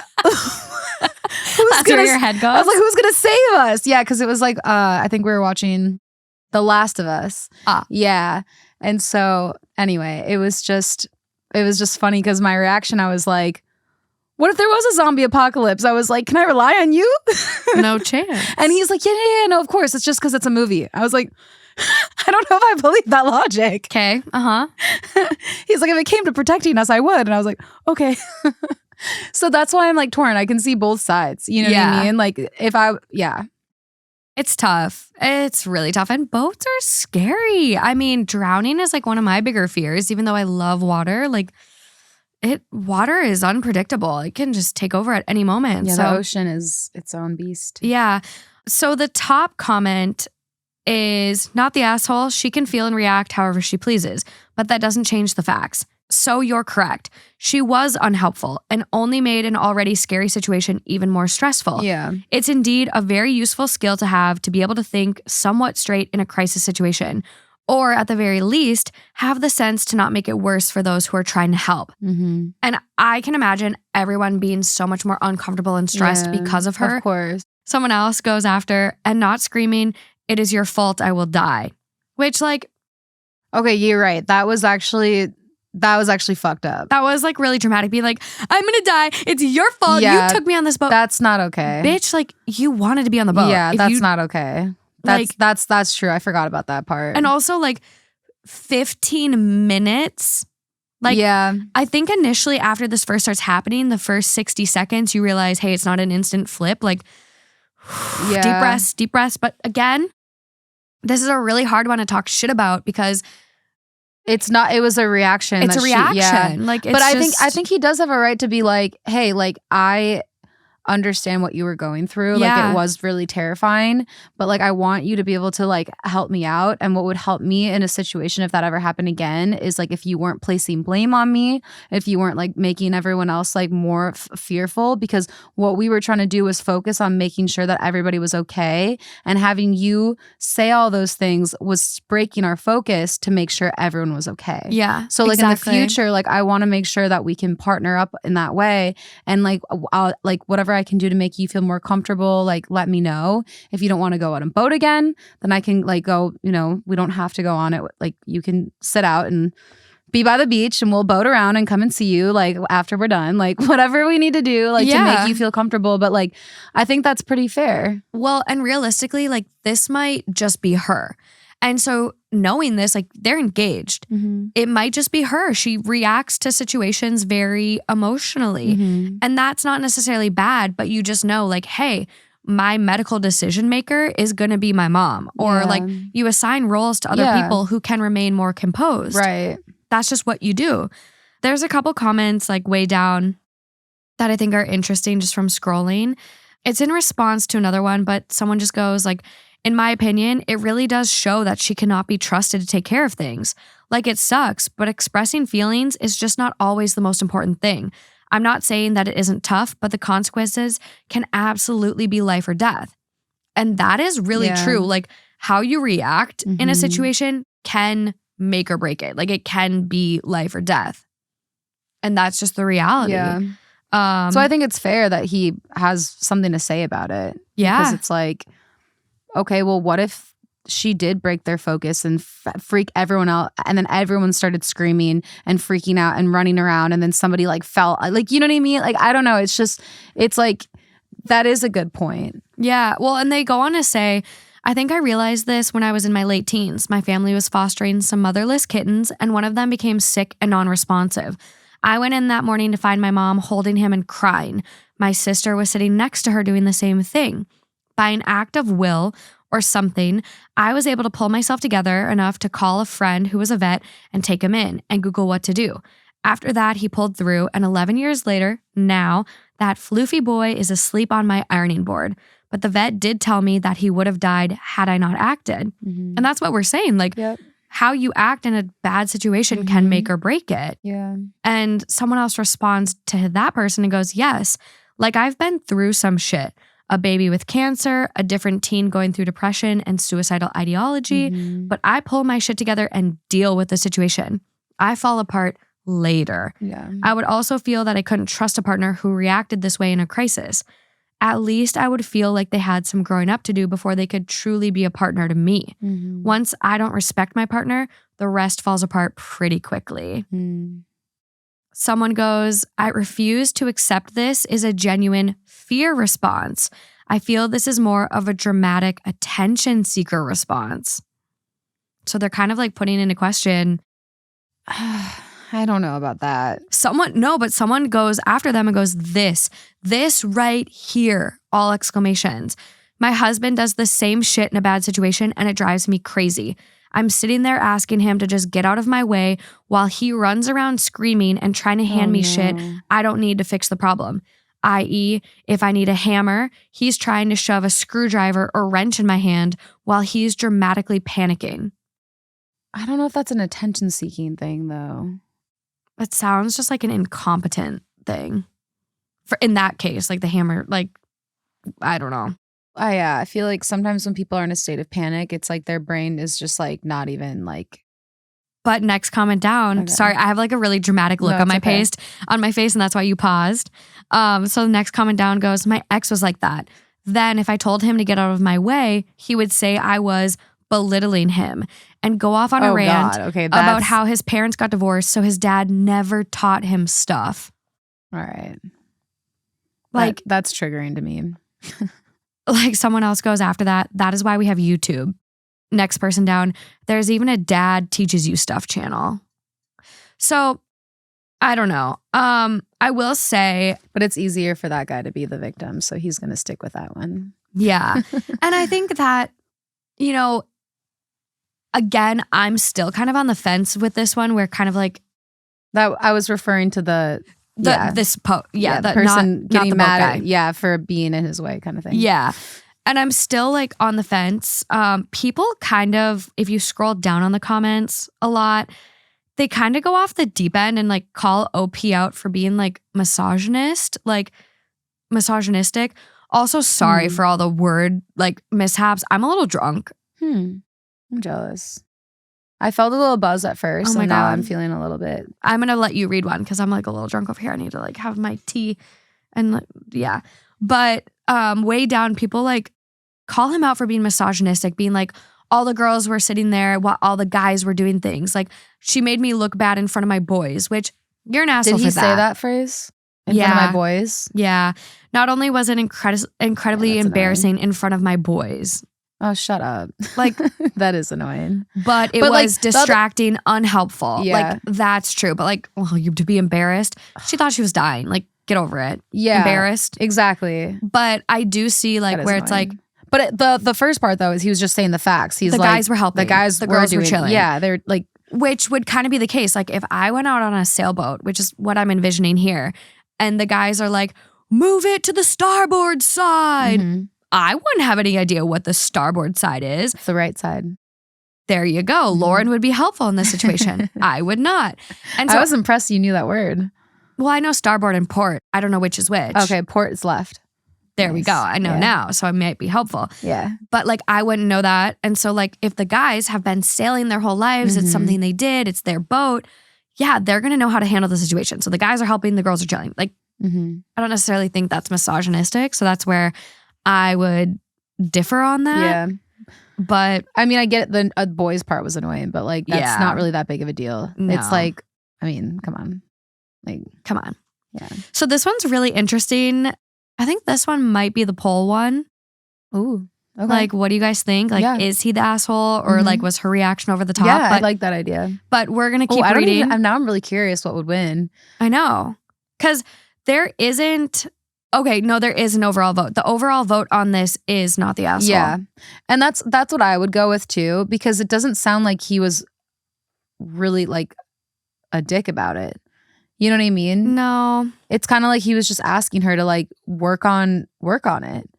that's where your head goes? I was like, who's gonna save us? Yeah, because it was like, I think we were watching The Last of Us. Yeah. And so anyway, it was just funny because my reaction, I was like, what if there was a zombie apocalypse? I was like, can I rely on you? No chance. And he's like, yeah, no, of course. It's just because it's a movie. I was like, I don't know if I believe that logic. Okay. He's like, if it came to protecting us, I would. And I was like, okay. So that's why I'm like torn. I can see both sides. You know what I mean? Like It's tough. It's really tough. And boats are scary. I mean, drowning is like one of my bigger fears, even though I love water. Like, water is unpredictable. It can just take over at any moment. Yeah, the ocean is its own beast. Yeah. So the top comment is not the asshole. She can feel and react however she pleases, but that doesn't change the facts. So you're correct. She was unhelpful and only made an already scary situation even more stressful. Yeah. It's indeed a very useful skill to have to be able to think somewhat straight in a crisis situation, or at the very least, have the sense to not make it worse for those who are trying to help. And I can imagine everyone being so much more uncomfortable and stressed because of her. Of course. Someone else goes after and not screaming, "It is your fault, I will die." Which, like, okay, you're right. That was actually fucked up. That was like really dramatic. Being like, I'm gonna die. It's your fault. Yeah, you took me on this boat. That's not okay. Bitch, like, you wanted to be on the boat. Yeah, that's not okay. That's true. I forgot about that part. And also, like, 15 minutes. Like, yeah. I think initially after this first starts happening, the first 60 seconds, you realize, hey, it's not an instant flip. Like, deep breaths. But again, this is a really hard one to talk shit about because it's not. It was a reaction. It's a reaction. Like, it's but I think he does have a right to be like, hey, like, I understand what you were going through. Like, it was really terrifying, but like, I want you to be able to like help me out. And what would help me in a situation if that ever happened again is like, if you weren't placing blame on me, if you weren't like making everyone else like more fearful, because what we were trying to do was focus on making sure that everybody was okay, and having you say all those things was breaking our focus to make sure everyone was okay. Yeah. So like in the future, like, I want to make sure that we can partner up in that way, and like, I'll, like, whatever I can do to make you feel more comfortable, like, let me know. If you don't want to go on a boat again, then I can like go, you know, we don't have to go on it. Like, you can sit out and be by the beach and we'll boat around and come and see you like after we're done, like whatever we need to do, like to make you feel comfortable. But like, I think that's pretty fair. Well, and realistically, like, this might just be her. And so knowing this, like they're engaged. It might just be her. She reacts to situations very emotionally. And that's not necessarily bad, but you just know like, hey, my medical decision maker is going to be my mom. Or like you assign roles to other people who can remain more composed. Right. That's just what you do. There's a couple comments like way down that I think are interesting just from scrolling. It's in response to another one, but someone just goes like, in my opinion, it really does show that she cannot be trusted to take care of things. Like it sucks, but expressing feelings is just not always the most important thing. I'm not saying that it isn't tough, but the consequences can absolutely be life or death. And that is really true. Like how you react in a situation can make or break it. Like it can be life or death. And that's just the reality. Yeah. So I think it's fair that he has something to say about it. Yeah. Because it's like, okay, well, what if she did break their focus and freak everyone out, and then everyone started screaming and freaking out and running around, and then somebody like fell, like, you know what I mean? Like, I don't know. It's just, it's like, that is a good point. Yeah. Well, and they go on to say, I think I realized this when I was in my late teens. My family was fostering some motherless kittens, and one of them became sick and non-responsive. I went in that morning to find my mom holding him and crying. My sister was sitting next to her doing the same thing. By an act of will or something, I was able to pull myself together enough to call a friend who was a vet and take him in and Google what to do. After that, he pulled through, and 11 years later, now, that floofy boy is asleep on my ironing board. But the vet did tell me that he would have died had I not acted. And that's what we're saying. Like, how you act in a bad situation can make or break it. Yeah. And someone else responds to that person and goes, yes, like I've been through some shit. A baby with cancer, a different teen going through depression and suicidal ideology, but I pull my shit together and deal with the situation. I fall apart later. Yeah. I would also feel that I couldn't trust a partner who reacted this way in a crisis. At least I would feel like they had some growing up to do before they could truly be a partner to me. Once I don't respect my partner, the rest falls apart pretty quickly. Someone goes, I refuse to accept this is a genuine fear response. I feel this is more of a dramatic attention seeker response. So they're kind of like putting into question. I don't know about that. Someone goes after them and goes, this right here, all exclamations. My husband does the same shit in a bad situation and it drives me crazy. I'm sitting there asking him to just get out of my way while he runs around screaming and trying to hand me shit I don't need to fix the problem. I.e., if I need a hammer, he's trying to shove a screwdriver or wrench in my hand while he's dramatically panicking. I don't know if that's an attention-seeking thing, though. It sounds just like an incompetent thing. In that case, like the hammer, like, I don't know. I feel like sometimes when people are in a state of panic, it's like their brain is just like not even like. But next comment down. Okay. Sorry, I have like a really dramatic look on my face, and that's why you paused. So the next comment down goes, my ex was like that. Then if I told him to get out of my way, he would say I was belittling him and go off on a rant about how his parents got divorced, so his dad never taught him stuff. All right. Like that's triggering to me. Like someone else goes after that. That is why we have YouTube. Next person down. There's even a dad teaches you stuff channel. So I don't know. I will say, but it's easier for that guy to be the victim. So he's going to stick with that one. Yeah. And I think that, you know, again, I'm still kind of on the fence with this one where kind of like that I was referring to the not person getting the mad at, for being in his way kind of thing. Yeah. And I'm still like on the fence. People kind of, if you scroll down on the comments a lot, they kind of go off the deep end and like call OP out for being like misogynistic. Also, sorry for all the word like mishaps. I'm a little drunk. I'm jealous. I felt a little buzz at first, and now I'm feeling a little bit. I'm going to let you read one because I'm like a little drunk over here. I need to like have my tea and yeah. But way down, people like call him out for being misogynistic, being like, all the girls were sitting there while all the guys were doing things. Like, she made me look bad in front of my boys, which you're an asshole for that. Did he say that phrase? In front of my boys? Yeah. Not only was it incredibly embarrassing in front of my boys. Oh, shut up. Like, that is annoying. But it was distracting, unhelpful. Yeah. Like, that's true. But like, well, you to be embarrassed. She thought she was dying. Like, get over it. Yeah. Embarrassed. Exactly. But I do see like where annoying. It's like. But the first part though is he was just saying the facts. He's the like, guys were helping. The girls were chilling. Yeah. They're like. Which would kind of be the case. Like if I went out on a sailboat, which is what I'm envisioning here, and the guys are like, move it to the starboard side. Mm-hmm. I wouldn't have any idea what the starboard side is. It's the right side. There you go. Mm-hmm. Lauren would be helpful in this situation. I would not. And so, I was impressed you knew that word. Well, I know starboard and port. I don't know which is which. Okay, port is left. There we go. I know now, so it might be helpful. Yeah. But like I wouldn't know that. And so like if the guys have been sailing their whole lives, it's something they did, it's their boat, yeah, they're going to know how to handle the situation. So the guys are helping, the girls are chilling. Like I don't necessarily think that's misogynistic. So that's where I would differ on that. Yeah. But I mean, I get it, the boys part was annoying, but like that's not really that big of a deal. No. It's like, I mean, come on. Like, come on. Yeah. So this one's really interesting. I think this one might be the poll one. Ooh. Okay. Like, what do you guys think? Like, is he the asshole or like was her reaction over the top? Yeah, but, I like that idea. But we're going to keep reading. Now I'm really curious what would win. I know. Because there isn't... Okay, no, there is an overall vote. The overall vote on this is not the asshole. Yeah. And that's what I would go with too, because it doesn't sound like he was really like a dick about it. You know what I mean? No. It's kind of like he was just asking her to like work on it,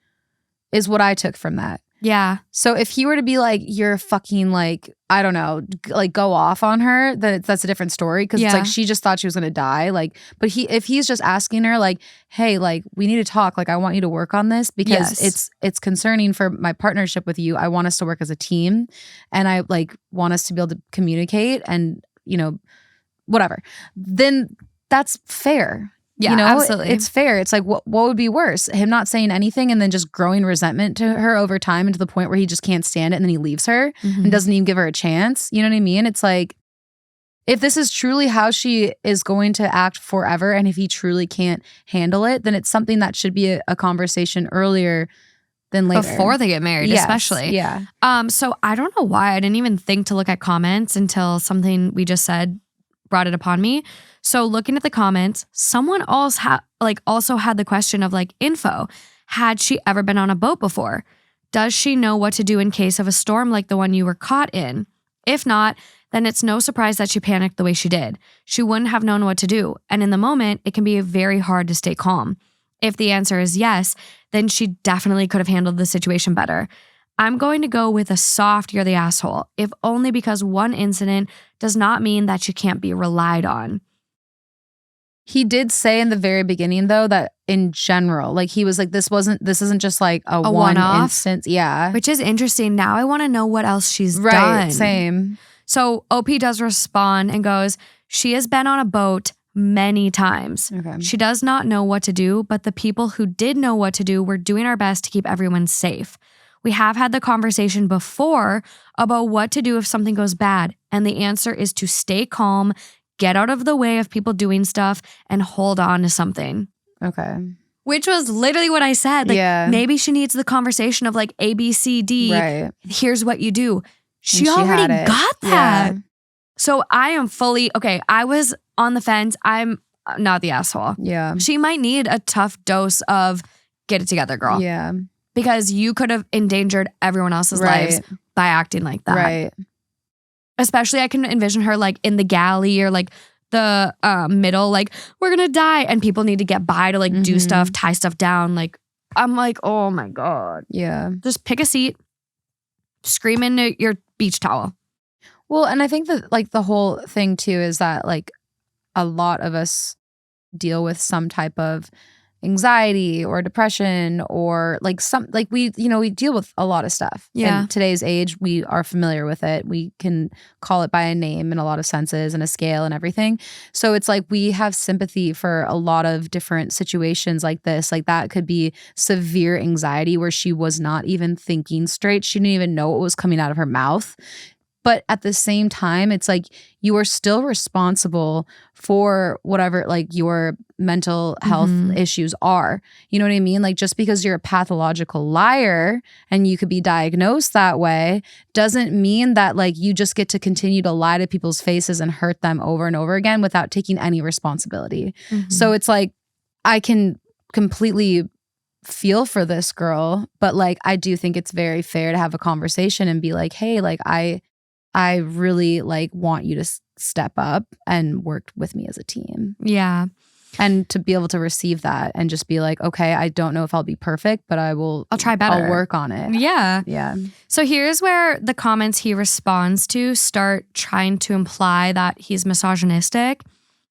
is what I took from that. Yeah. So if he were to be like, you're fucking like, I don't know, like go off on her, then that's a different story. Cause it's like, she just thought she was going to die. Like, but if he's just asking her like, hey, like we need to talk. Like, I want you to work on this because it's concerning for my partnership with you. I want us to work as a team and I like want us to be able to communicate and, you know, whatever. Then that's fair. Yeah, you know, absolutely. It's fair. It's like, what would be worse? Him not saying anything and then just growing resentment to her over time and to the point where he just can't stand it and then he leaves her and doesn't even give her a chance. You know what I mean? It's like, if this is truly how she is going to act forever and if he truly can't handle it, then it's something that should be a conversation earlier than later. Before they get married, especially. Yeah. So I don't know why I didn't even think to look at comments until something we just said brought it upon me. So looking at the comments, someone else also had the question of like info. Had she ever been on a boat before? Does she know what to do in case of a storm like the one you were caught in? If not, then it's no surprise that she panicked the way she did. She wouldn't have known what to do. And in the moment, it can be very hard to stay calm. If the answer is yes, then she definitely could have handled the situation better. I'm going to go with a soft you're the asshole, if only because one incident does not mean that you can't be relied on. He did say in the very beginning though that in general, like he was like, this isn't just like a one-off instance. Yeah. Which is interesting. Now I want to know what else she's done. Right, same. So OP does respond and goes, she has been on a boat many times. Okay. She does not know what to do, but the people who did know what to do were doing our best to keep everyone safe. We have had the conversation before about what to do if something goes bad, and the answer is to stay calm, get out of the way of people doing stuff, and hold on to something. Okay. Which was literally what I said. Like, maybe she needs the conversation of like A, B, C, D. Right. Here's what you do. She already got that. Yeah. So I am fully, okay, I was on the fence. I'm not the asshole. Yeah. She might need a tough dose of get it together, girl. Yeah. Because you could have endangered everyone else's lives by acting like that. Right. Especially I can envision her like in the galley or like the middle, like we're gonna die and people need to get by to like do stuff, tie stuff down. Like I'm like, oh my God. Yeah. Just pick a seat, scream into your beach towel. Well, and I think that like the whole thing too is that like a lot of us deal with some type of anxiety or depression or like we deal with a lot of stuff. Yeah. In today's age, we are familiar with it. We can call it by a name in a lot of senses and a scale and everything. So it's like we have sympathy for a lot of different situations like this. Like that could be severe anxiety where she was not even thinking straight. She didn't even know what was coming out of her mouth. But at the same time, it's like you are still responsible for whatever like your mental health issues are. You know what I mean? Like just because you're a pathological liar and you could be diagnosed that way doesn't mean that like you just get to continue to lie to people's faces and hurt them over and over again without taking any responsibility. So it's like I can completely feel for this girl, but like I do think it's very fair to have a conversation and be like, hey, like I really like want you to step up and work with me as a team. Yeah. And to be able to receive that and just be like, okay, I don't know if I'll be perfect, but I'll try better. I'll work on it. Yeah. Yeah. So here's where the comments he responds to start trying to imply that he's misogynistic.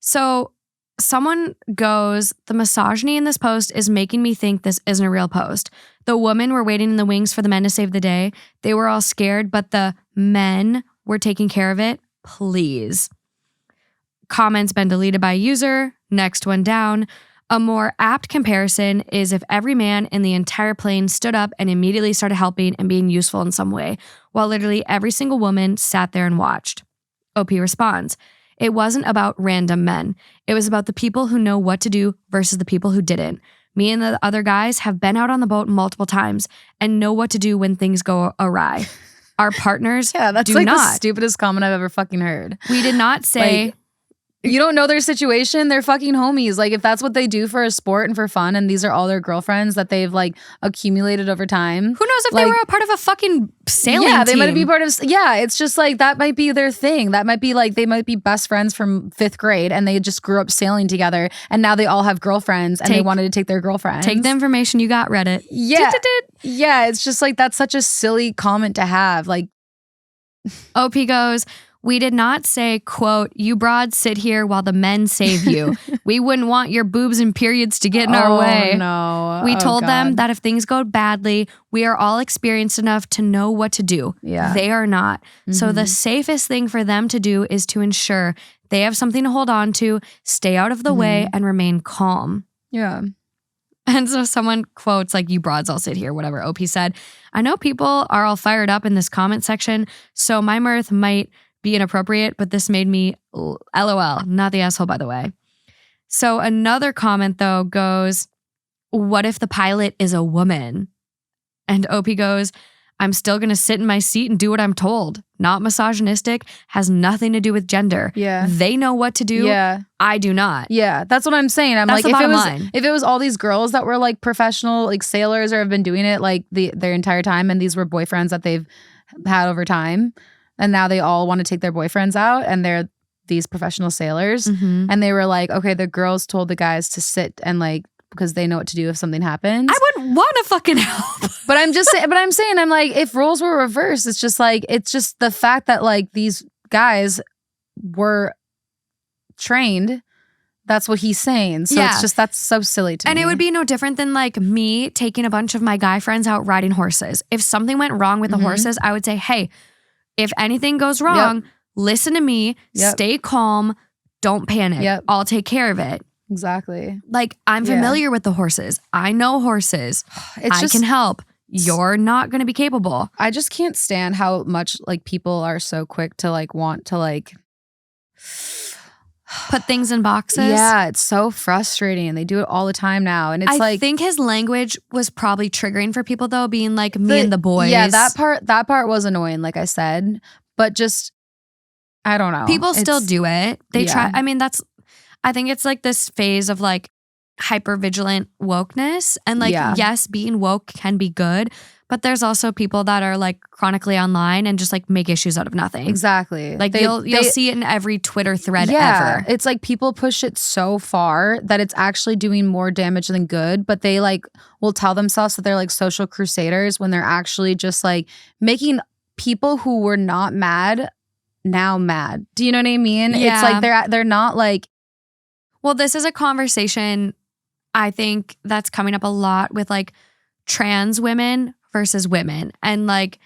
So someone goes, the misogyny in this post is making me think this isn't a real post. The women were waiting in the wings for the men to save the day. They were all scared, but the men were taking care of it. Please. Comments been deleted by a user. Next one down. A more apt comparison is if every man in the entire plane stood up and immediately started helping and being useful in some way, while literally every single woman sat there and watched. OP responds, it wasn't about random men. It was about the people who know what to do versus the people who didn't. Me and the other guys have been out on the boat multiple times and know what to do when things go awry. Our partners that's do like not. the stupidest comment I've ever fucking heard. We did not say... Like, you don't know their situation. They're fucking homies. Like if that's what they do for a sport and for fun and these are all their girlfriends that they've like accumulated over time. Who knows if like, they were a part of a fucking sailing team? Yeah, they might be part of, it's just like that might be their thing. That might be like they might be best friends from 5th grade and they just grew up sailing together and now they all have girlfriends and they wanted to take their girlfriends. Take the information you got, Reddit. Yeah. Yeah, it's just like that's such a silly comment to have. Like OP goes, we did not say, quote, you broads sit here while the men save you. We wouldn't want your boobs and periods to get in our way. No. We told them that if things go badly, we are all experienced enough to know what to do. Yeah. They are not. So the safest thing for them to do is to ensure they have something to hold on to, stay out of the way, and remain calm. Yeah. And so someone quotes like, you broads all sit here, whatever OP said. I know people are all fired up in this comment section, so my mirth might be inappropriate, but this made me LOL, not the asshole, by the way. So another comment though goes, what if the pilot is a woman? And OP goes, I'm still going to sit in my seat and do what I'm told. Not misogynistic, has nothing to do with gender. Yeah. They know what to do. Yeah. I do not. Yeah, that's what I'm saying. I'm That's like, the if it was all these girls that were like professional, like sailors or have been doing it like their entire time and these were boyfriends that they've had over time, and now they all want to take their boyfriends out and they're these professional sailors. And they were like, okay, the girls told the guys to sit and like, because they know what to do if something happens. I wouldn't want to fucking help. But I'm just saying, I'm like, if roles were reversed, it's just the fact that like these guys were trained. That's what he's saying. So it's just, that's so silly to me. And it would be no different than like me taking a bunch of my guy friends out riding horses. If something went wrong with the horses, I would say, hey, if anything goes wrong, listen to me, stay calm, don't panic. I'll take care of it. Exactly. Like, I'm familiar with the horses. I know horses. I can help. You're not going to be capable. I just can't stand how much like people are so quick to like want to like put things in boxes. Yeah, it's so frustrating. And they do it all the time now. And it's I think his language was probably triggering for people though, being like me and the boys. Yeah, that part was annoying, like I said. But just, I don't know. People still do it. They try. I mean, I think it's like this phase of like hyper-vigilant wokeness. And like, yes, being woke can be good. But there's also people that are like chronically online and just like make issues out of nothing. Exactly. Like you'll see it in every Twitter thread ever. It's like people push it so far that it's actually doing more damage than good. But they like will tell themselves that they're like social crusaders when they're actually just like making people who were not mad now mad. Do you know what I mean? Yeah. It's like they're not like. Well, this is a conversation I think that's coming up a lot with like trans women versus women. And like,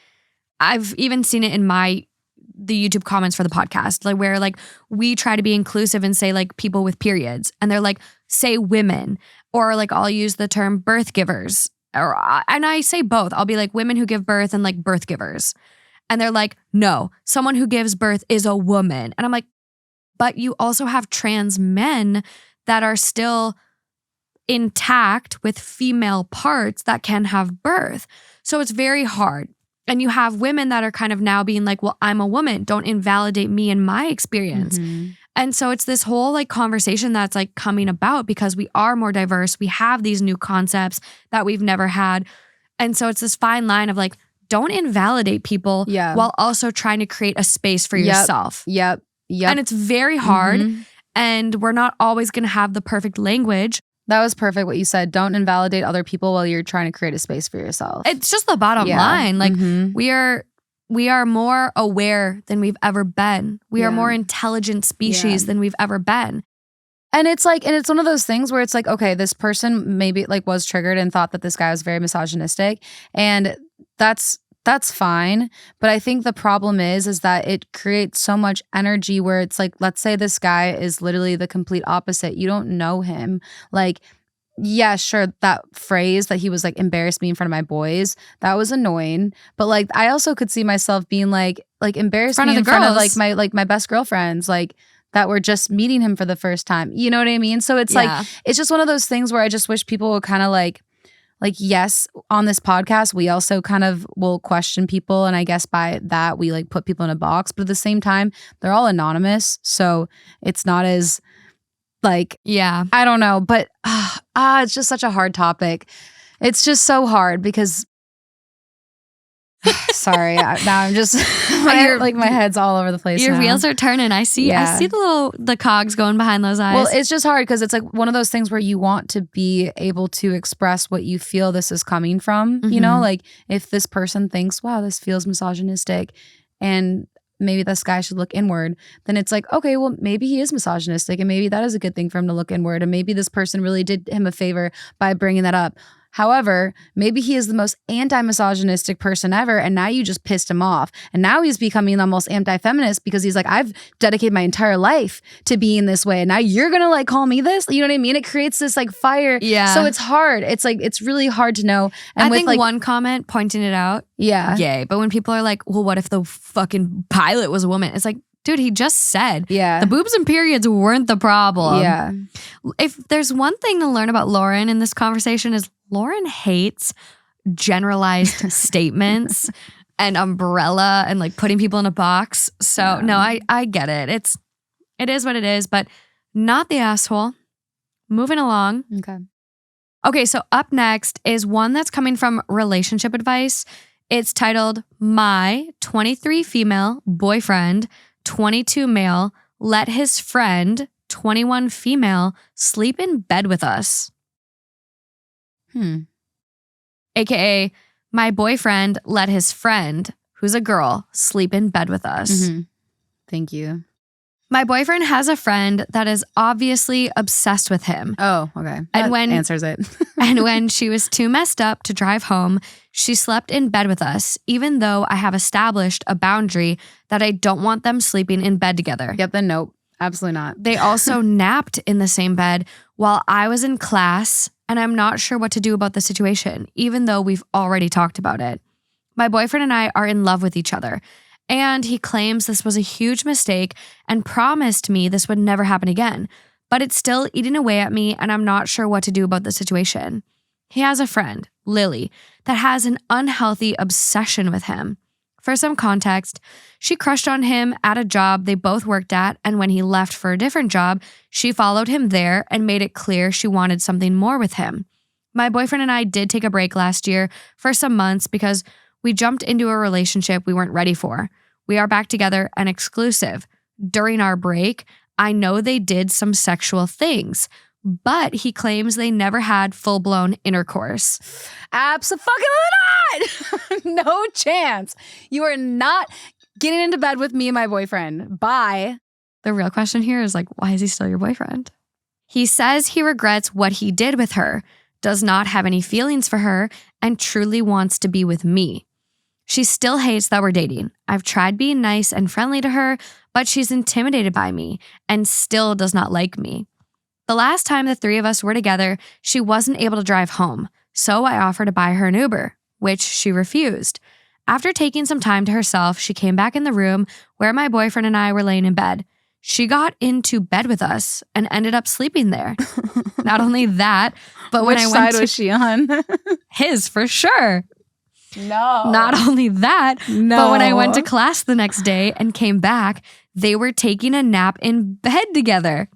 I've even seen it in the YouTube comments for the podcast, like where like we try to be inclusive and say like people with periods and they're like, say women, or like I'll use the term birth givers and I say both. I'll be like women who give birth and like birth givers. And they're like, no, someone who gives birth is a woman. And I'm like, but you also have trans men that are still intact with female parts that can have birth. So it's very hard. And you have women that are kind of now being like, well, I'm a woman. Don't invalidate me and my experience. Mm-hmm. And so it's this whole like conversation that's like coming about because we are more diverse. We have these new concepts that we've never had. And so it's this fine line of like, don't invalidate people while also trying to create a space for yourself. Yep. And it's very hard. And we're not always going to have the perfect language. That was perfect what you said. Don't invalidate other people while you're trying to create a space for yourself. It's just the bottom line. Like we are more aware than we've ever been. We are more intelligent species than we've ever been. And it's like, and it's one of those things where it's like, okay, this person maybe like was triggered and thought that this guy was very misogynistic, and that's fine. But I think the problem is that it creates so much energy where it's like, let's say this guy is literally the complete opposite. You don't know him. Like, yeah, sure, that phrase that he was like embarrassed me in front of my boys, that was annoying. But like, I also could see myself being like embarrassed me in front of like my best girlfriends, like that were just meeting him for the first time. You know what I mean? So it's like, it's just one of those things where I just wish people would kind of like, yes, on this podcast, we also kind of will question people. And I guess by that, we like put people in a box. But at the same time, they're all anonymous. So it's not as like, I don't know. But it's just such a hard topic. It's just so hard because, sorry, now I'm just, my head's all over the place Your now. wheels are turning. I see the cogs going behind those eyes. Well, it's just hard because it's like one of those things where you want to be able to express what you feel this is coming from. You know, like if this person thinks, wow, this feels misogynistic and maybe this guy should look inward, then it's like, okay, well, maybe he is misogynistic and maybe that is a good thing for him to look inward. And maybe this person really did him a favor by bringing that up. However, maybe he is the most anti-misogynistic person ever, and now you just pissed him off. And now he's becoming almost anti-feminist because he's like, I've dedicated my entire life to being this way, and now you're gonna like call me this? You know what I mean? It creates this like fire. Yeah. So it's hard. It's like, it's really hard to know. And I think like one comment pointing it out, yay. But when people are like, well, what if the fucking pilot was a woman? It's like, dude, he just said the boobs and periods weren't the problem. Yeah. If there's one thing to learn about Lauren in this conversation is Lauren hates generalized statements and umbrella and like putting people in a box. So no, I get it. It is what it is, but not the asshole. Moving along. Okay, so up next is one that's coming from Relationship Advice. It's titled, My 23 Female Boyfriend, 22 Male, Let His Friend, 21 Female, Sleep in Bed with Us. AKA, my boyfriend let his friend, who's a girl, sleep in bed with us. Thank you. My boyfriend has a friend that is obviously obsessed with him. Oh, okay. That answers it. And when she was too messed up to drive home, she slept in bed with us, even though I have established a boundary that I don't want them sleeping in bed together. Yep, then nope. Absolutely not. They also napped in the same bed while I was in class, and I'm not sure what to do about the situation, even though we've already talked about it. My boyfriend and I are in love with each other, and he claims this was a huge mistake and promised me this would never happen again, but it's still eating away at me, and I'm not sure what to do about the situation. He has a friend, Lily, that has an unhealthy obsession with him. For some context, she crushed on him at a job they both worked at, and when he left for a different job, she followed him there and made it clear she wanted something more with him. My boyfriend and I did take a break last year for some months because we jumped into a relationship we weren't ready for. We are back together and exclusive. During our break, I know they did some sexual things, but he claims they never had full-blown intercourse. Abso-fucking-not! No chance. You are not getting into bed with me and my boyfriend. Bye. The real question here is like, why is he still your boyfriend? He says he regrets what he did with her, does not have any feelings for her, and truly wants to be with me. She still hates that we're dating. I've tried being nice and friendly to her, but she's intimidated by me and still does not like me. The last time the three of us were together, she wasn't able to drive home, so I offered to buy her an Uber, which she refused. After taking some time to herself, she came back in the room where my boyfriend and I were laying in bed. She got into bed with us and ended up sleeping there. Not only that, but when Which I went side was she on? his for sure. No. Not only that, No. but when I went to class the next day and came back, they were taking a nap in bed together.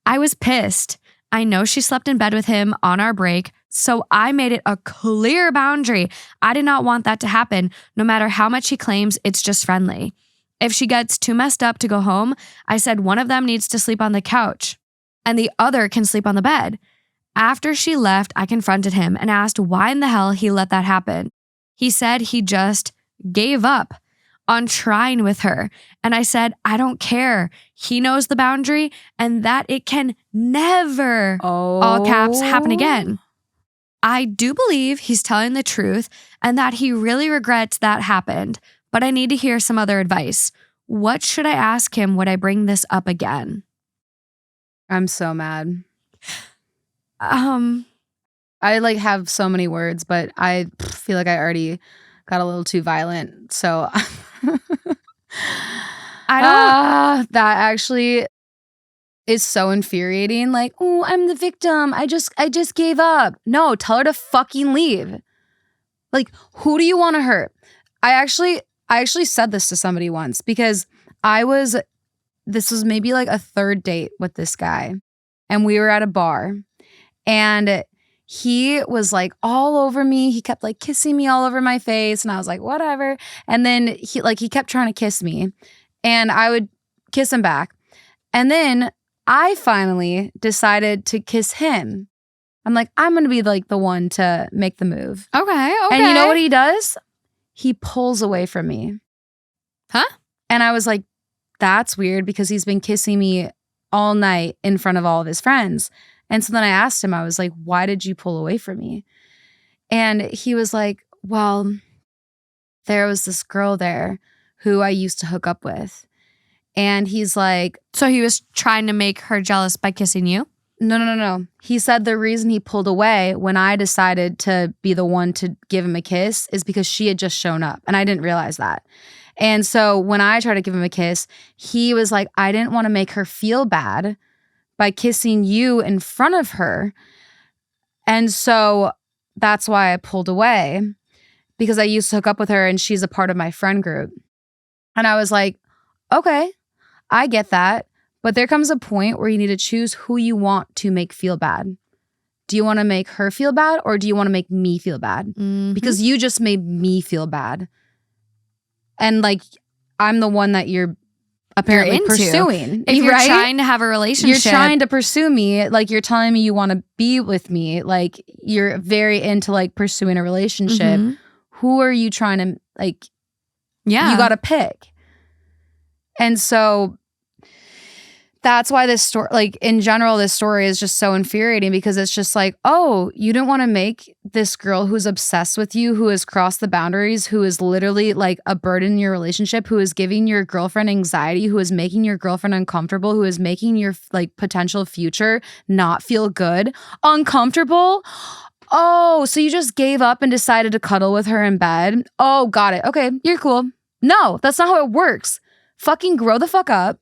I was pissed. I know she slept in bed with him on our break, so I made it a clear boundary. I did not want that to happen, no matter how much he claims it's just friendly. If she gets too messed up to go home, I said one of them needs to sleep on the couch and the other can sleep on the bed. After she left, I confronted him and asked why in the hell he let that happen. He said he just gave up on trying with her. And I said, I don't care. He knows the boundary and that it can never, all caps, happen again. I do believe he's telling the truth and that he really regrets that happened, but I need to hear some other advice. What should I ask him when I bring this up again? I'm so mad. I like have so many words, but I feel like I already got a little too violent. So that actually is so infuriating. Like, oh, I'm the victim. I just gave up. No, tell her to fucking leave. Like, who do you want to hurt? I actually said this to somebody once because this was maybe like a third date with this guy. And we were at a bar and he was like all over me. He kept like kissing me all over my face. And I was like, whatever. And then he kept trying to kiss me and I would kiss him back. And then I finally decided to kiss him. I'm like, I'm going to be like the one to make the move. Okay. And you know what he does? He pulls away from me. Huh? And I was like, that's weird because he's been kissing me all night in front of all of his friends. And so then I asked him, I was like, why did you pull away from me? And he was like, well, there was this girl there who I used to hook up with. And he's like... So he was trying to make her jealous by kissing you? No. He said the reason he pulled away when I decided to be the one to give him a kiss is because she had just shown up. And I didn't realize that. And so when I tried to give him a kiss, he was like, I didn't want to make her feel bad by kissing you in front of her. And so that's why I pulled away, because I used to hook up with her and she's a part of my friend group. And I was like, okay, I get that. But there comes a point where you need to choose who you want to make feel bad. Do you want to make her feel bad or do you want to make me feel bad? Mm-hmm. Because you just made me feel bad. And like, I'm the one that you're apparently pursuing. If you're trying to have a relationship. You're trying to pursue me. Like, you're telling me you want to be with me. Like, you're very into like pursuing a relationship. Mm-hmm. Who are you trying to like, you got to pick. And so that's why this story, like in general, this story is just so infuriating because it's just like, oh, you didn't want to make this girl who's obsessed with you, who has crossed the boundaries, who is literally like a burden in your relationship, who is giving your girlfriend anxiety, who is making your girlfriend uncomfortable, who is making your like potential future not feel good, uncomfortable. Oh, so you just gave up and decided to cuddle with her in bed? Oh, got it. Okay, you're cool. No, that's not how it works. Fucking grow the fuck up.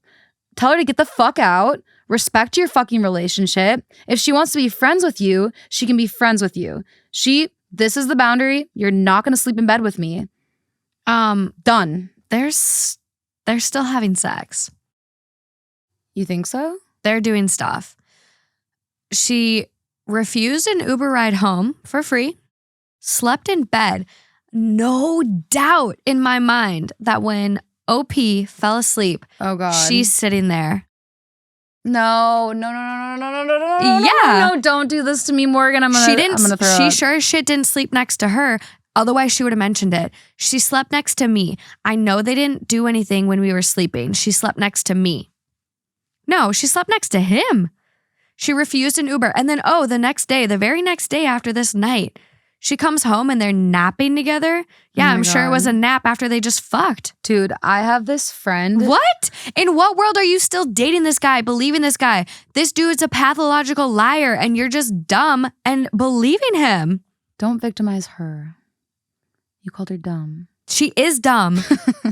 Tell her to get the fuck out. Respect your fucking relationship. If she wants to be friends with you, she can be friends with you. This is the boundary. You're not going to sleep in bed with me. Done. They're still having sex. You think so? They're doing stuff. She refused an Uber ride home for free, slept in bed. No doubt in my mind that when OP fell asleep. Oh God. She's sitting there. No. Yeah. No, don't do this to me, Morgan. I'm gonna throw up. She sure as shit didn't sleep next to her. Otherwise, she would have mentioned it. She slept next to me. I know they didn't do anything when we were sleeping. She slept next to me. No, she slept next to him. She refused an Uber. And then, the very next day after this night, she comes home and they're napping together. Yeah, I'm sure it was a nap after they just fucked. Dude, I have this friend. What? In what world are you still dating this guy, believing this guy? This dude's a pathological liar and you're just dumb and believing him. Don't victimize her. You called her dumb. She is dumb.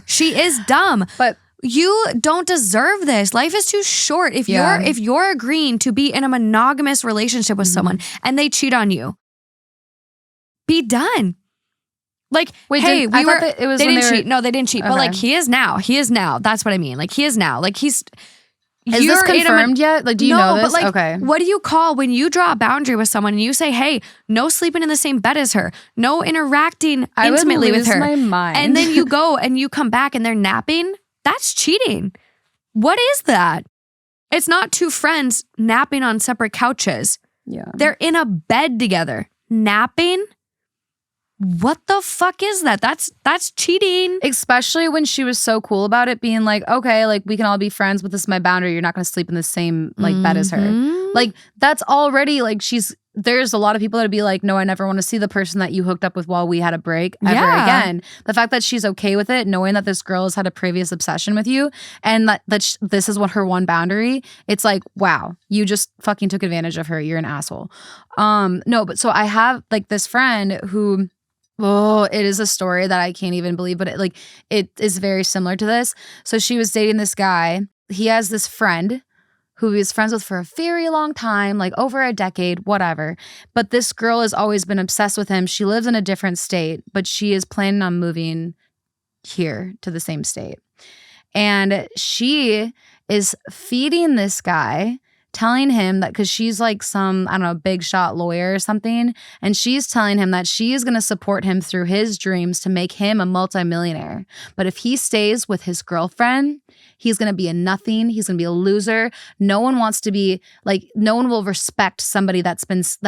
She is dumb. But you don't deserve this. Life is too short. If you're agreeing to be in a monogamous relationship with someone and they cheat on you, be done. Like, wait, hey, I thought that it was they when didn't cheat. No, they didn't cheat. Okay. But like, he is now. He is now. That's what I mean. Like, he is now. Like, he's. Is this confirmed yet? Like, do you know this? But like, okay. What do you call when you draw a boundary with someone and you say, hey, no sleeping in the same bed as her, no interacting intimately with her. My mind. And then you go and you come back and they're napping? That's cheating. What is that? It's not two friends napping on separate couches. Yeah. They're in a bed together. Napping? What the fuck is that? That's cheating. Especially when she was so cool about it, being like, okay, like we can all be friends, but this is my boundary. You're not going to sleep in the same like bed as her. Like that's already like there's a lot of people that'd be like, no, I never want to see the person that you hooked up with while we had a break ever again. The fact that she's okay with it, knowing that this girl has had a previous obsession with you and that this is what her one boundary, it's like, wow, you just fucking took advantage of her. You're an asshole. No, but so I have like this friend who, oh, it is a story that I can't even believe, but it is very similar to this. So she was dating this guy. He has this friend who he was friends with for a very long time, like over a decade, whatever. But this girl has always been obsessed with him. She lives in a different state, but she is planning on moving here to the same state. And she is feeding this guy, telling him that because she's like some, I don't know, big shot lawyer or something. And she's telling him that she is going to support him through his dreams to make him a multimillionaire. But if he stays with his girlfriend, he's going to be a nothing. He's going to be a loser. No one wants to be like, no one will respect somebody that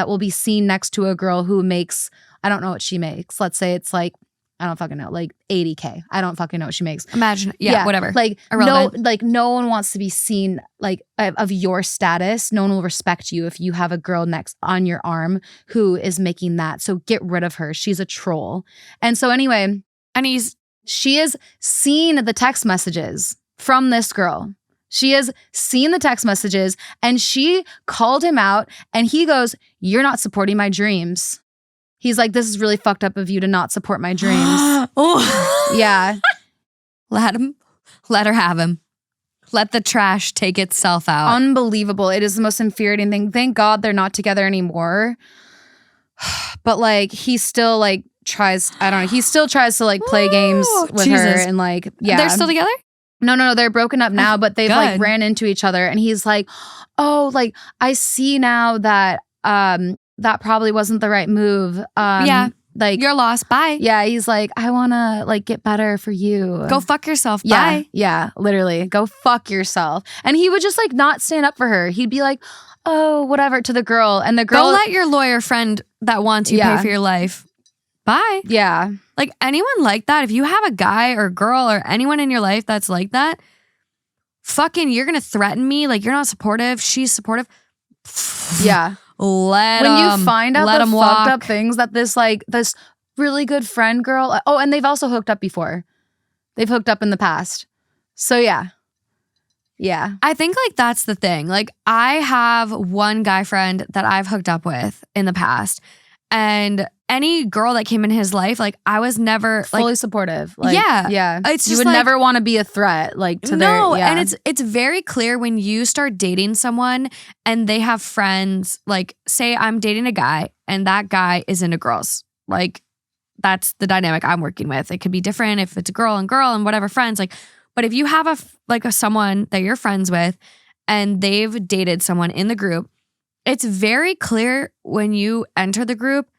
will be seen next to a girl who makes, I don't know what she makes. Let's say it's like, I don't fucking know, like $80K. I don't fucking know what she makes. Imagine, yeah, whatever. Like no one wants to be seen like of your status. No one will respect you if you have a girl next on your arm who is making that. So get rid of her. She's a troll. And so anyway, she has seen the text messages from this girl. She has seen the text messages and she called him out and he goes, "You're not supporting my dreams." He's like, "This is really fucked up of you to not support my dreams." Oh. Yeah. Let her have him. Let the trash take itself out. Unbelievable. It is the most infuriating thing. Thank God they're not together anymore. But like, he still like tries, I don't know. He still tries to like play games with her and like, yeah. They're still together? No. They're broken up now, but they've like ran into each other. And he's like, "Oh, like I see now that, that probably wasn't the right move. Yeah. Like you're lost. Bye." Yeah. He's like, "I want to like get better for you. Go fuck yourself. Yeah, bye." Yeah. Literally. Go fuck yourself. And he would just like not stand up for her. He'd be like, "Oh, whatever," to the girl. And the girl. Don't let your lawyer friend that wants you pay for your life. Bye. Yeah. Like anyone like that, if you have a guy or girl or anyone in your life that's like that, fucking, you're going to threaten me. Like you're not supportive. She's supportive. Yeah. When you find out the fucked up things that this really good friend girl, oh, and they've also hooked up before. They've hooked up in the past. So yeah. I think like that's the thing. Like I have one guy friend that I've hooked up with in the past, and any girl that came in his life, like I was never fully supportive. Like, yeah. It's just you would like, never want to be a threat, like to their. No, and it's very clear when you start dating someone and they have friends. Like, say I'm dating a guy and that guy is into girls. Like, that's the dynamic I'm working with. It could be different if it's a girl and whatever friends. Like, but if you have someone that you're friends with and they've dated someone in the group, it's very clear when you enter the group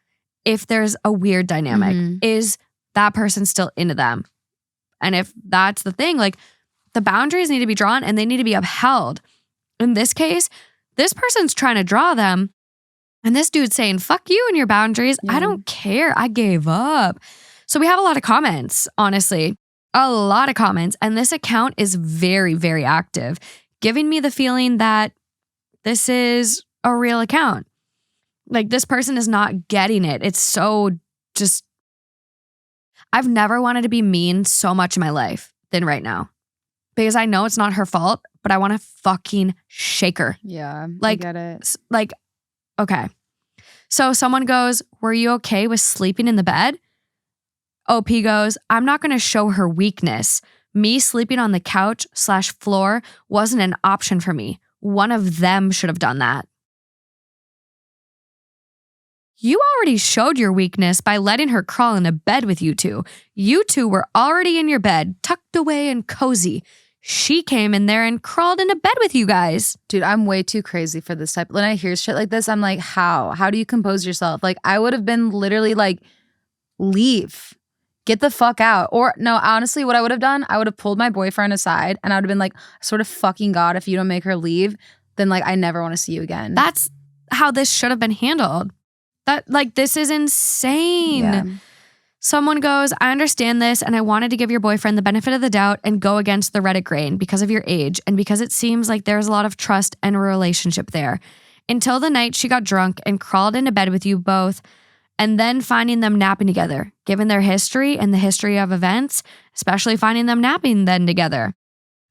if there's a weird dynamic. Mm-hmm. Is that person still into them? And if that's the thing, like the boundaries need to be drawn and they need to be upheld. In this case, this person's trying to draw them and this dude's saying, "Fuck you and your boundaries. Yeah. I don't care. I gave up." So we have a lot of comments, honestly. A lot of comments. And this account is very, very active, giving me the feeling that this is a real account. Like this person is not getting it. It's so just, I've never wanted to be mean so much in my life than right now. Because I know it's not her fault, but I want to fucking shake her. Yeah, like, I get it. Like, okay. So someone goes, "Were you okay with sleeping in the bed?" OP goes, I'm not going to show her weakness. Me sleeping on the couch/floor wasn't an option for me. One of them should have done that. You already showed your weakness by letting her crawl into bed with you two. You two were already in your bed, tucked away and cozy. She came in there and crawled into bed with you guys. Dude, I'm way too crazy for this type. When I hear shit like this, I'm like, how? How do you compose yourself? Like, I would have been literally like, leave. Get the fuck out. Or no, honestly, what I would have done, I would have pulled my boyfriend aside and I would have been like, sort of fucking God, if you don't make her leave, then like, I never want to see you again. That's how this should have been handled. This is insane. Yeah. Someone goes, I understand this and I wanted to give your boyfriend the benefit of the doubt and go against the Reddit grain because of your age and because it seems like there's a lot of trust and a relationship there. Until the night she got drunk and crawled into bed with you both and then finding them napping together, given their history and the history of events, especially finding them napping then together.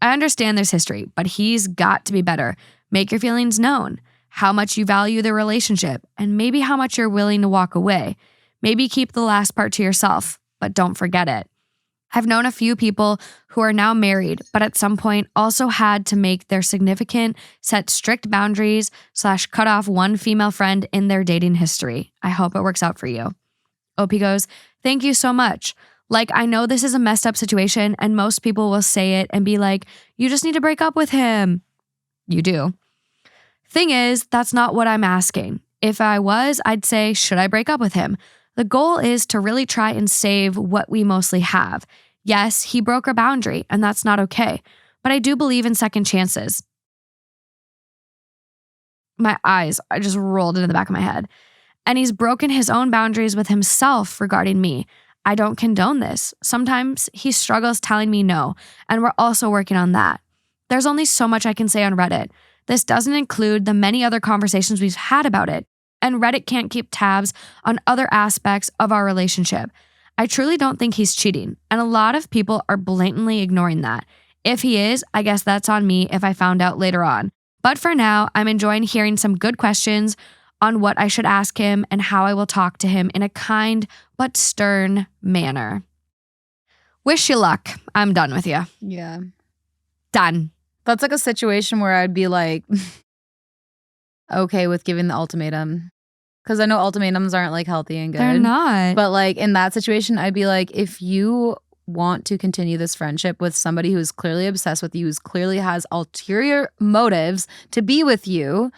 I understand there's history, but he's got to be better. Make your feelings known. How much you value the relationship, and maybe how much you're willing to walk away. Maybe keep the last part to yourself, but don't forget it. I've known a few people who are now married, but at some point also had to make their significant set strict boundaries / cut off one female friend in their dating history. I hope it works out for you. OP goes, thank you so much. Like, I know this is a messed up situation, and most people will say it and be like, you just need to break up with him. You do. Thing is, that's not what I'm asking. If I was, I'd say, should I break up with him? The goal is to really try and save what we mostly have. Yes, he broke our boundary, and that's not okay. But I do believe in second chances. My eyes, I just rolled into the back of my head. And he's broken his own boundaries with himself regarding me. I don't condone this. Sometimes he struggles telling me no, and we're also working on that. There's only so much I can say on Reddit. This doesn't include the many other conversations we've had about it, and Reddit can't keep tabs on other aspects of our relationship. I truly don't think he's cheating, and a lot of people are blatantly ignoring that. If he is, I guess that's on me if I found out later on. But for now, I'm enjoying hearing some good questions on what I should ask him and how I will talk to him in a kind but stern manner. Wish you luck. I'm done with you. Yeah. Done. That's like a situation where I'd be like, okay with giving the ultimatum. Because I know ultimatums aren't like healthy and good. They're not. But like in that situation, I'd be like, if you want to continue this friendship with somebody who's clearly obsessed with you, who clearly has ulterior motives to be with you,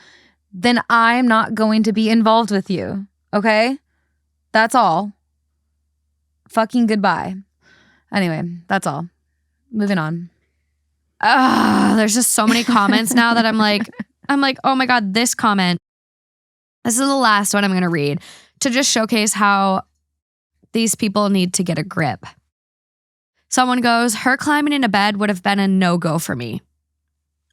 then I'm not going to be involved with you. Okay? That's all. Fucking goodbye. Anyway, that's all. Moving on. There's just so many comments now that I'm like, oh my God, this comment. This is the last one I'm going to read to just showcase how these people need to get a grip. Someone goes, her climbing into bed would have been a no-go for me.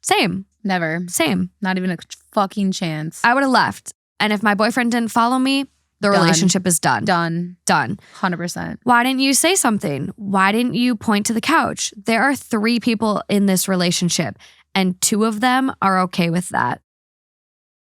Same. Never. Same. Not even a fucking chance. I would have left. And if my boyfriend didn't follow me, the relationship is done. Done. 100%. Why didn't you say something? Why didn't you point to the couch? There are 3 people in this relationship, and 2 of them are okay with that.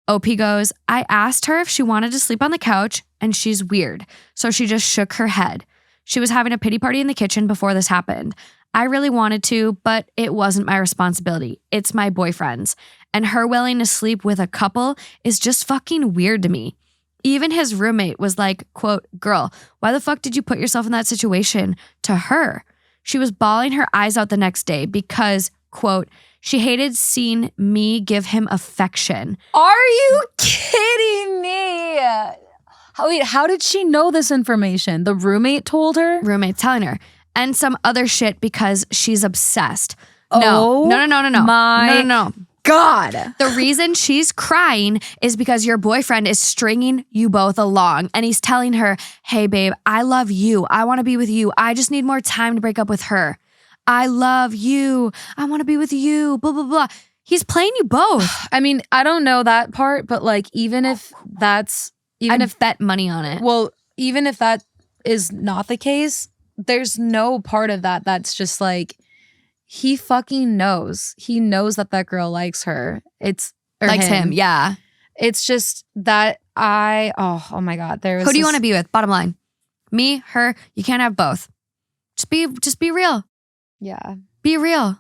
OP goes, I asked her if she wanted to sleep on the couch, and she's weird, so she just shook her head. She was having a pity party in the kitchen before this happened. I really wanted to, but it wasn't my responsibility. It's my boyfriend's. And her willing to sleep with a couple is just fucking weird to me. Even his roommate was like, quote, girl, why the fuck did you put yourself in that situation to her? She was bawling her eyes out the next day because, quote, she hated seeing me give him affection. Are you kidding me? How did she know this information? The roommate told her? Roommate telling her. And some other shit because she's obsessed. No. No. God. The reason she's crying is because your boyfriend is stringing you both along and he's telling her, hey babe, I love you. I want to be with you. I just need more time to break up with her. I love you. I want to be with you. Blah, blah, blah. He's playing you both. I mean, I don't know that part, but like even if that's... I'd bet money on it. Well, even if that is not the case, there's no part of that that's just like... He fucking knows. He knows that that girl likes her. Likes him, yeah. It's just that oh my God. Who do you want to be with? Bottom line. Me, her, you can't have both. Just be real. Yeah. Be real.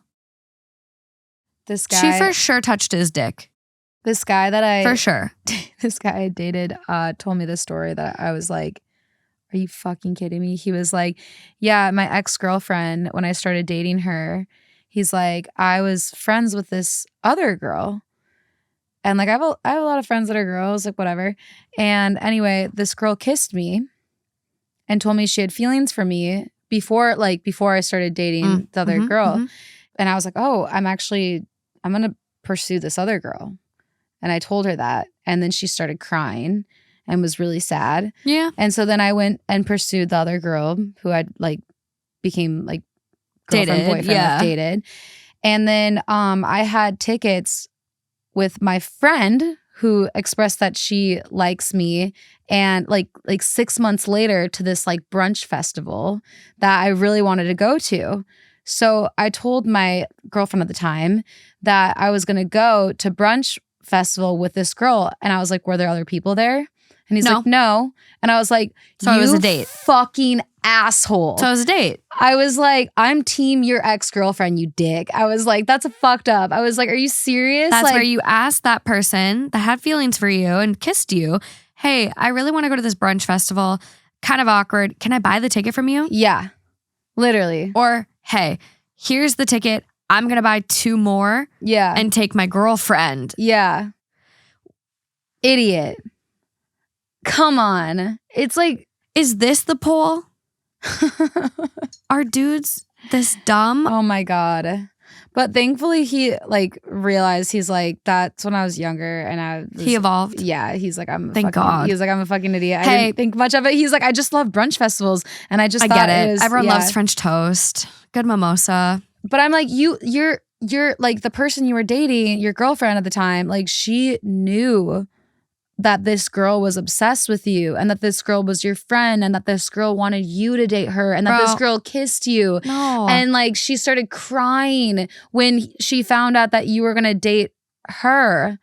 This guy. She for sure touched his dick. This guy that I. For sure. This guy I dated told me this story that I was like, are you fucking kidding me? He was like, yeah, my ex-girlfriend, when I started dating her, he's like, I was friends with this other girl. And like, I have a lot of friends that are girls, like whatever. And anyway, this girl kissed me and told me she had feelings for me before I started dating the other girl. Mm-hmm. And I was like, oh, I'm going to pursue this other girl. And I told her that. And then she started crying and was really sad. Yeah. And so then I went and pursued the other girl who I'd like became like girlfriend, boyfriend, dated. And then I had tickets with my friend who expressed that she likes me, and like 6 months later to this like brunch festival that I really wanted to go to. So I told my girlfriend at the time that I was going to go to brunch festival with this girl. And I was like, were there other people there? And he's like, no. And I was like, so it was a date. Fucking asshole. So it was a date. I was like, I'm team your ex-girlfriend, you dick. I was like, that's a fucked up. I was like, are you serious? That's like, where you asked that person that had feelings for you and kissed you, hey, I really want to go to this brunch festival. Kind of awkward. Can I buy the ticket from you? Yeah, literally. Or, hey, here's the ticket. I'm going to buy 2 more. Yeah. And take my girlfriend. Yeah. Idiot. Come on. It's like, is this the poll? Are dudes this dumb? Oh my God. But thankfully he like realized, he's like, that's when I was younger and he evolved. Yeah. He's like, Thank God. He was like, I'm a fucking idiot. I didn't think much of it. He's like, I just love brunch festivals. And I get it. Everyone loves French toast. Good mimosa. But I'm like, you're like the person you were dating, your girlfriend at the time, like she knew that this girl was obsessed with you and that this girl was your friend and that this girl wanted you to date her and that this girl kissed you. No. And like she started crying when she found out that you were going to date her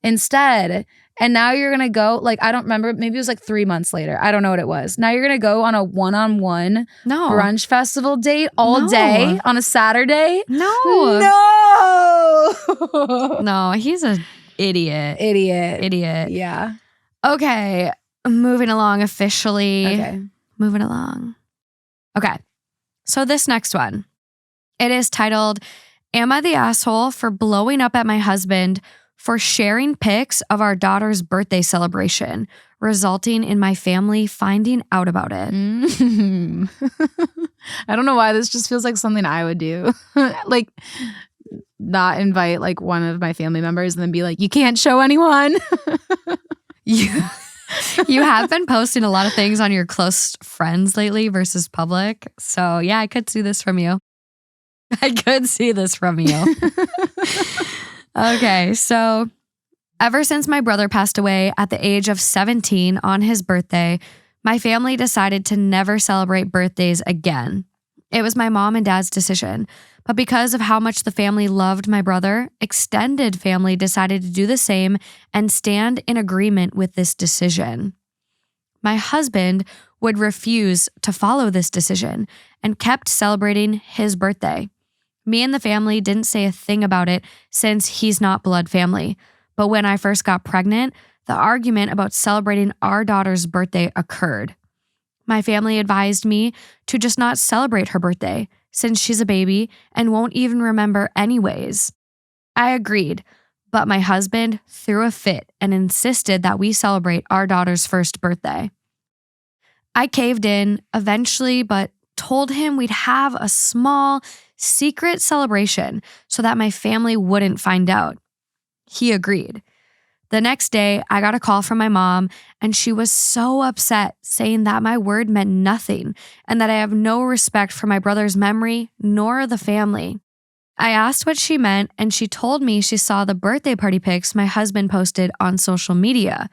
instead. And now you're going to go, like, I don't remember, maybe it was like 3 months later. I don't know what it was. Now you're going to go on a one-on-one brunch festival date all day on a Saturday? No. No. No, he's a Idiot. Yeah. Okay. Moving along officially. Okay. Moving along. Okay. So this next one, it is titled, Am I the asshole for blowing up at my husband for sharing pics of our daughter's birthday celebration, resulting in my family finding out about it? I don't know why this just feels like something I would do. Like, not invite like one of my family members and then be like, you can't show anyone. You have been posting a lot of things on your close friends lately versus public. So yeah, I could see this from you. Okay, so ever since my brother passed away at the age of 17 on his birthday, my family decided to never celebrate birthdays again. It was my mom and dad's decision. But because of how much the family loved my brother, extended family decided to do the same and stand in agreement with this decision. My husband would refuse to follow this decision and kept celebrating his birthday. Me and the family didn't say a thing about it since he's not blood family. But when I first got pregnant, the argument about celebrating our daughter's birthday occurred. My family advised me to just not celebrate her birthday since she's a baby and won't even remember anyways. I agreed, but my husband threw a fit and insisted that we celebrate our daughter's first birthday. I caved in eventually, but told him we'd have a small, secret celebration so that my family wouldn't find out. He agreed. The next day, I got a call from my mom, and she was so upset, saying that my word meant nothing and that I have no respect for my brother's memory nor the family. I asked what she meant, and she told me she saw the birthday party pics my husband posted on social media.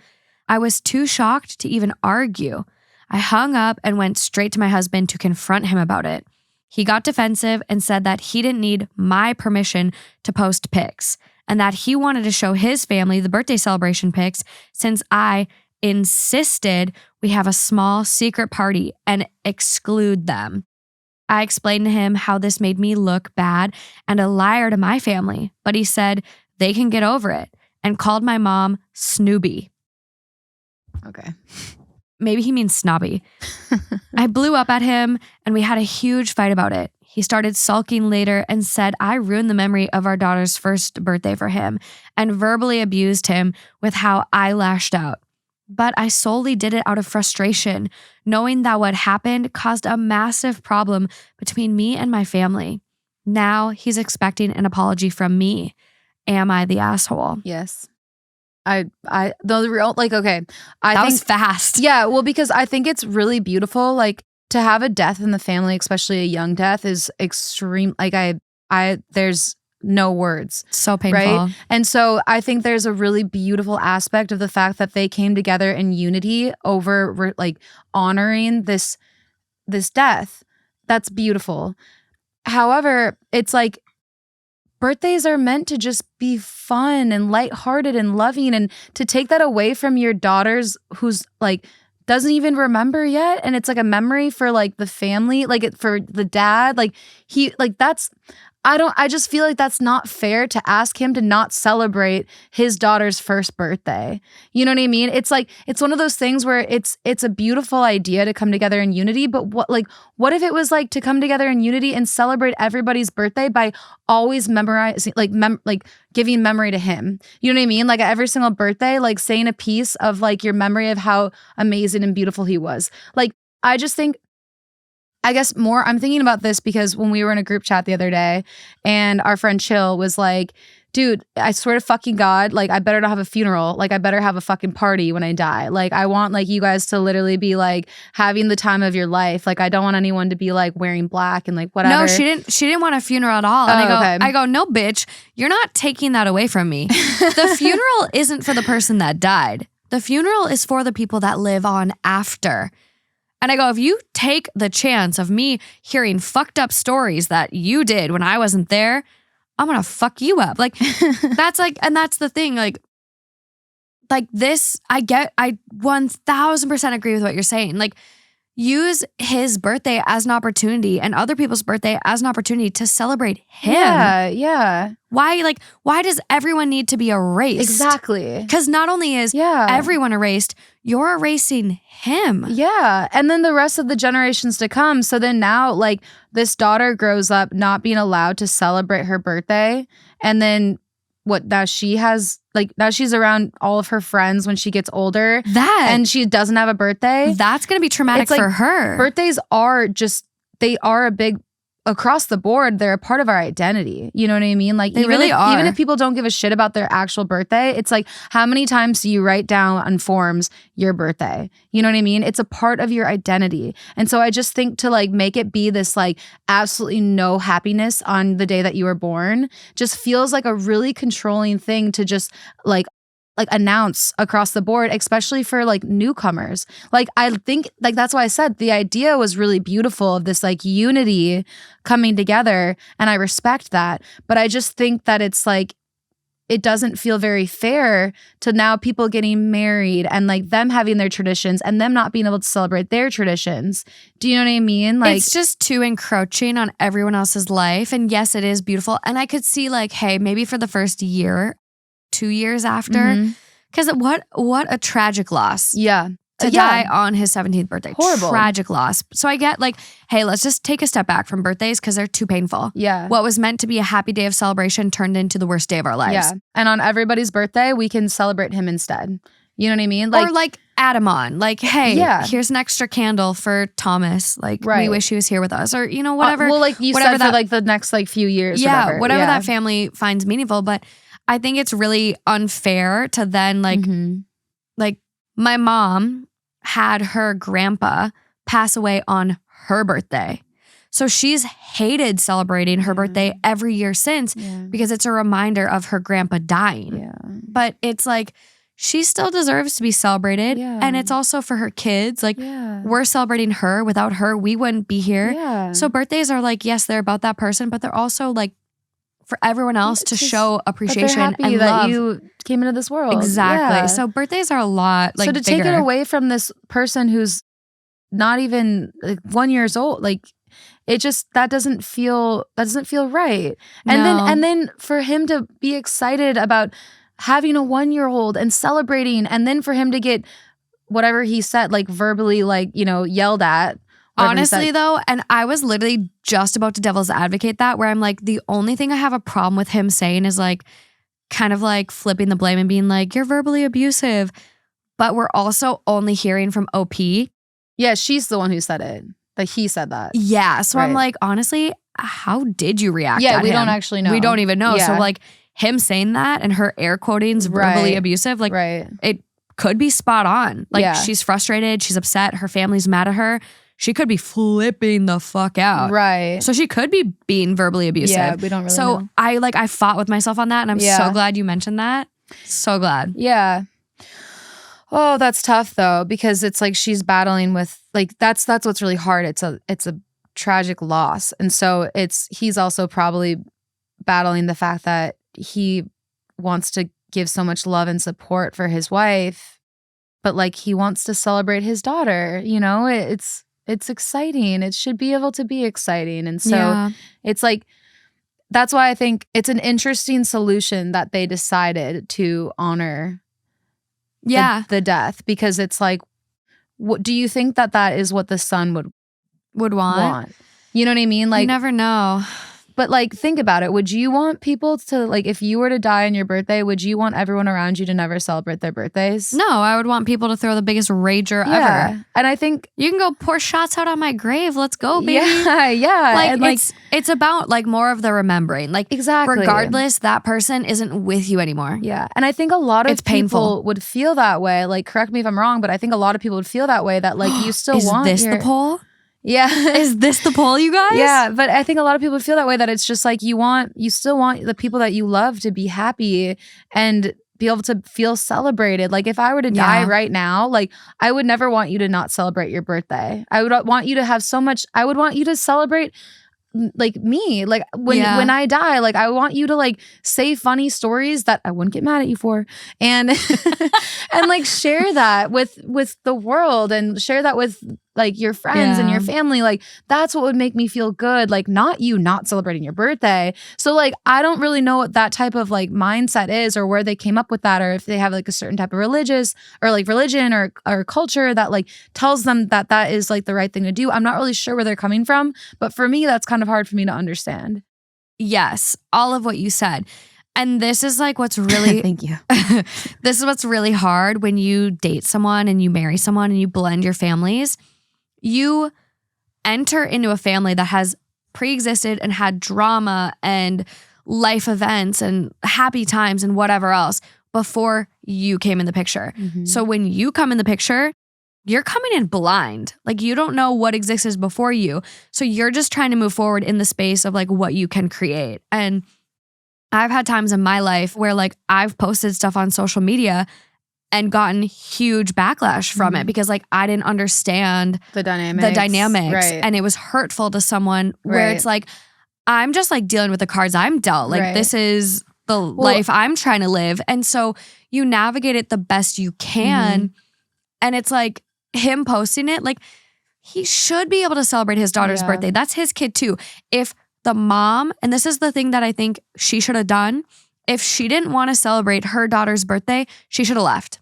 I was too shocked to even argue. I hung up and went straight to my husband to confront him about it. He got defensive and said that he didn't need my permission to post pics, and that he wanted to show his family the birthday celebration pics since I insisted we have a small secret party and exclude them. I explained to him how this made me look bad and a liar to my family, but he said they can get over it and called my mom Snooby. Okay. Maybe he means snobby. I blew up at him and we had a huge fight about it. He started sulking later and said I ruined the memory of our daughter's first birthday for him and verbally abused him with how I lashed out. But I solely did it out of frustration, knowing that what happened caused a massive problem between me and my family. Now he's expecting an apology from me. Am I the asshole? Yes. The real, like, okay. That was fast. Yeah, well, because I think it's really beautiful. Like, to have a death in the family, especially a young death, is extreme. Like, there's no words. So painful. Right? And so I think there's a really beautiful aspect of the fact that they came together in unity over like honoring this death. That's beautiful. However, it's like birthdays are meant to just be fun and lighthearted and loving, and to take that away from your daughter's who's like doesn't even remember yet, and it's like a memory for like the family, like for the dad, like he like that's I just feel like that's not fair to ask him to not celebrate his daughter's first birthday. You know what I mean? It's like, it's one of those things where it's a beautiful idea to come together in unity, but what if it was like to come together in unity and celebrate everybody's birthday by always memorizing, like giving memory to him? You know what I mean? Like at every single birthday, like saying a piece of like your memory of how amazing and beautiful he was. Like, I just think, I guess more, I'm thinking about this because when we were in a group chat the other day and our friend Chill was like, dude, I swear to fucking God, like I better not have a funeral. Like I better have a fucking party when I die. Like I want like you guys to literally be like having the time of your life. Like I don't want anyone to be like wearing black and like whatever. No, she didn't want a funeral at all. And I go, no, bitch, you're not taking that away from me. The funeral isn't for the person that died. The funeral is for the people that live on after. And I go, if you take the chance of me hearing fucked up stories that you did when I wasn't there, I'm going to fuck you up. Like, that's like, and that's the thing. Like this, I 1000% agree with what you're saying. Like, use his birthday as an opportunity and other people's birthday as an opportunity to celebrate him. Yeah. Why does everyone need to be erased? Exactly. Because not only is everyone erased, you're erasing him. Yeah. And then the rest of the generations to come. So then now, like, this daughter grows up not being allowed to celebrate her birthday. And then now she's around all of her friends when she gets older. And she doesn't have a birthday. That's going to be traumatic for her. Birthdays are they are a big, across the board, they're a part of our identity. You know what I mean? Like, they really are. Even if people don't give a shit about their actual birthday, it's like, how many times do you write down on forms your birthday? You know what I mean? It's a part of your identity. And so I just think to like make it be this like absolutely no happiness on the day that you were born just feels like a really controlling thing to just like announce across the board, especially for like newcomers. Like I think like that's why I said the idea was really beautiful of this like unity coming together, and I respect that. But I just think that it's like it doesn't feel very fair to now people getting married and like them having their traditions and them not being able to celebrate their traditions. Do you know what I mean? Like, it's just too encroaching on everyone else's life. And yes, it is beautiful. And I could see like, hey, maybe for the first year, 2 years after, because what a tragic loss. Yeah. To die on his 17th birthday. Horrible. Tragic loss. So I get like, hey, let's just take a step back from birthdays because they're too painful. Yeah. What was meant to be a happy day of celebration turned into the worst day of our lives. Yeah. And on everybody's birthday, we can celebrate him instead. You know what I mean? Like, or like add him on. Like, hey, here's an extra candle for Thomas. Like, we wish he was here with us. Or, you know, whatever. Well, like you said, for like the next like few years. Yeah, whatever that family finds meaningful. But I think it's really unfair to then like, like my mom had her grandpa pass away on her birthday. So she's hated celebrating her birthday every year since because it's a reminder of her grandpa dying. Yeah. But it's like, she still deserves to be celebrated. Yeah. And it's also for her kids. Like, we're celebrating her. Without her, we wouldn't be here. Yeah. So birthdays are like, yes, they're about that person, but they're also like for everyone else to show appreciation happy and that love. You came into this world. Exactly. Yeah. So birthdays are a lot like so to bigger. take it away from this person who's not even like 1 year old, like it just that doesn't feel right. And then for him to be excited about having a 1 year old and celebrating, and then for him to get whatever he said, like verbally, like, you know, yelled at. Honestly, though, and I was literally just about to devil's advocate that, where I'm like, the only thing I have a problem with him saying is like, kind of like flipping the blame and being like, you're verbally abusive. But we're also only hearing from OP. Yeah, she's the one who said it. Like he said that. Yeah. So I'm like, honestly, how did you react? Yeah, at we him? don't actually know. We don't even know. Yeah. So like him saying that and her air quoting's verbally abusive, like it could be spot on. Like she's frustrated, she's upset, her family's mad at her. She could be flipping the fuck out. Right. So she could be being verbally abusive. Yeah, we don't really know. I fought with myself on that, and I'm so glad you mentioned that. So glad. Yeah. Oh, that's tough though, because it's like she's battling with like that's what's really hard. It's a tragic loss. And so he's also probably battling the fact that he wants to give so much love and support for his wife, but like he wants to celebrate his daughter, you know? It's exciting. It should be able to be exciting. And so it's like, that's why I think it's an interesting solution that they decided to honor the death, because it's like, what do you think that is what the son would want? You know what I mean? Like, you never know. But like, think about it. Would you want people to, like, if you were to die on your birthday, would you want everyone around you to never celebrate their birthdays? No, I would want people to throw the biggest rager ever. And I think you can go pour shots out on my grave. Let's go, baby. Yeah. Like, it's about like more of the remembering. Like, exactly. Regardless, that person isn't with you anymore. Yeah. And I think a lot of people would feel that way. Like, correct me if I'm wrong, but I think a lot of people would feel that way, that like you still want Is this the poll? Yeah. Is this the poll, you guys? Yeah, but I think a lot of people feel that way, that it's just like you still want the people that you love to be happy and be able to feel celebrated. Like if I were to die right now, like I would never want you to not celebrate your birthday. I would want you to have so much, I would want you to celebrate like me, like when I die, like I want you to like say funny stories that I wouldn't get mad at you for, and and like share that with the world, and share that with like your friends and your family. Like that's what would make me feel good, like not you not celebrating your birthday. So like I don't really know what that type of like mindset is, or where they came up with that, or if they have like a certain type of religion or culture that like tells them that is like the right thing to do. I'm not really sure where they're coming from, but for me that's kind of hard for me to understand. Yes, all of what you said. And this is like what's really thank you. This is what's really hard when you date someone and you marry someone and you blend your families. You enter into a family that has pre-existed and had drama and life events and happy times and whatever else before you came in the picture. Mm-hmm. So when you come in the picture, you're coming in blind. Like you don't know what exists before you. So you're just trying to move forward in the space of like what you can create. And I've had times in my life where like I've posted stuff on social media and gotten huge backlash from it because like I didn't understand the dynamics. Right. And it was hurtful to someone where it's like, I'm just like dealing with the cards I'm dealt. Like this is the life I'm trying to live. And so you navigate it the best you can. Mm-hmm. And it's like him posting it, like he should be able to celebrate his daughter's birthday. That's his kid too. If the mom, and this is the thing that I think she should have done, if she didn't want to celebrate her daughter's birthday, she should have left.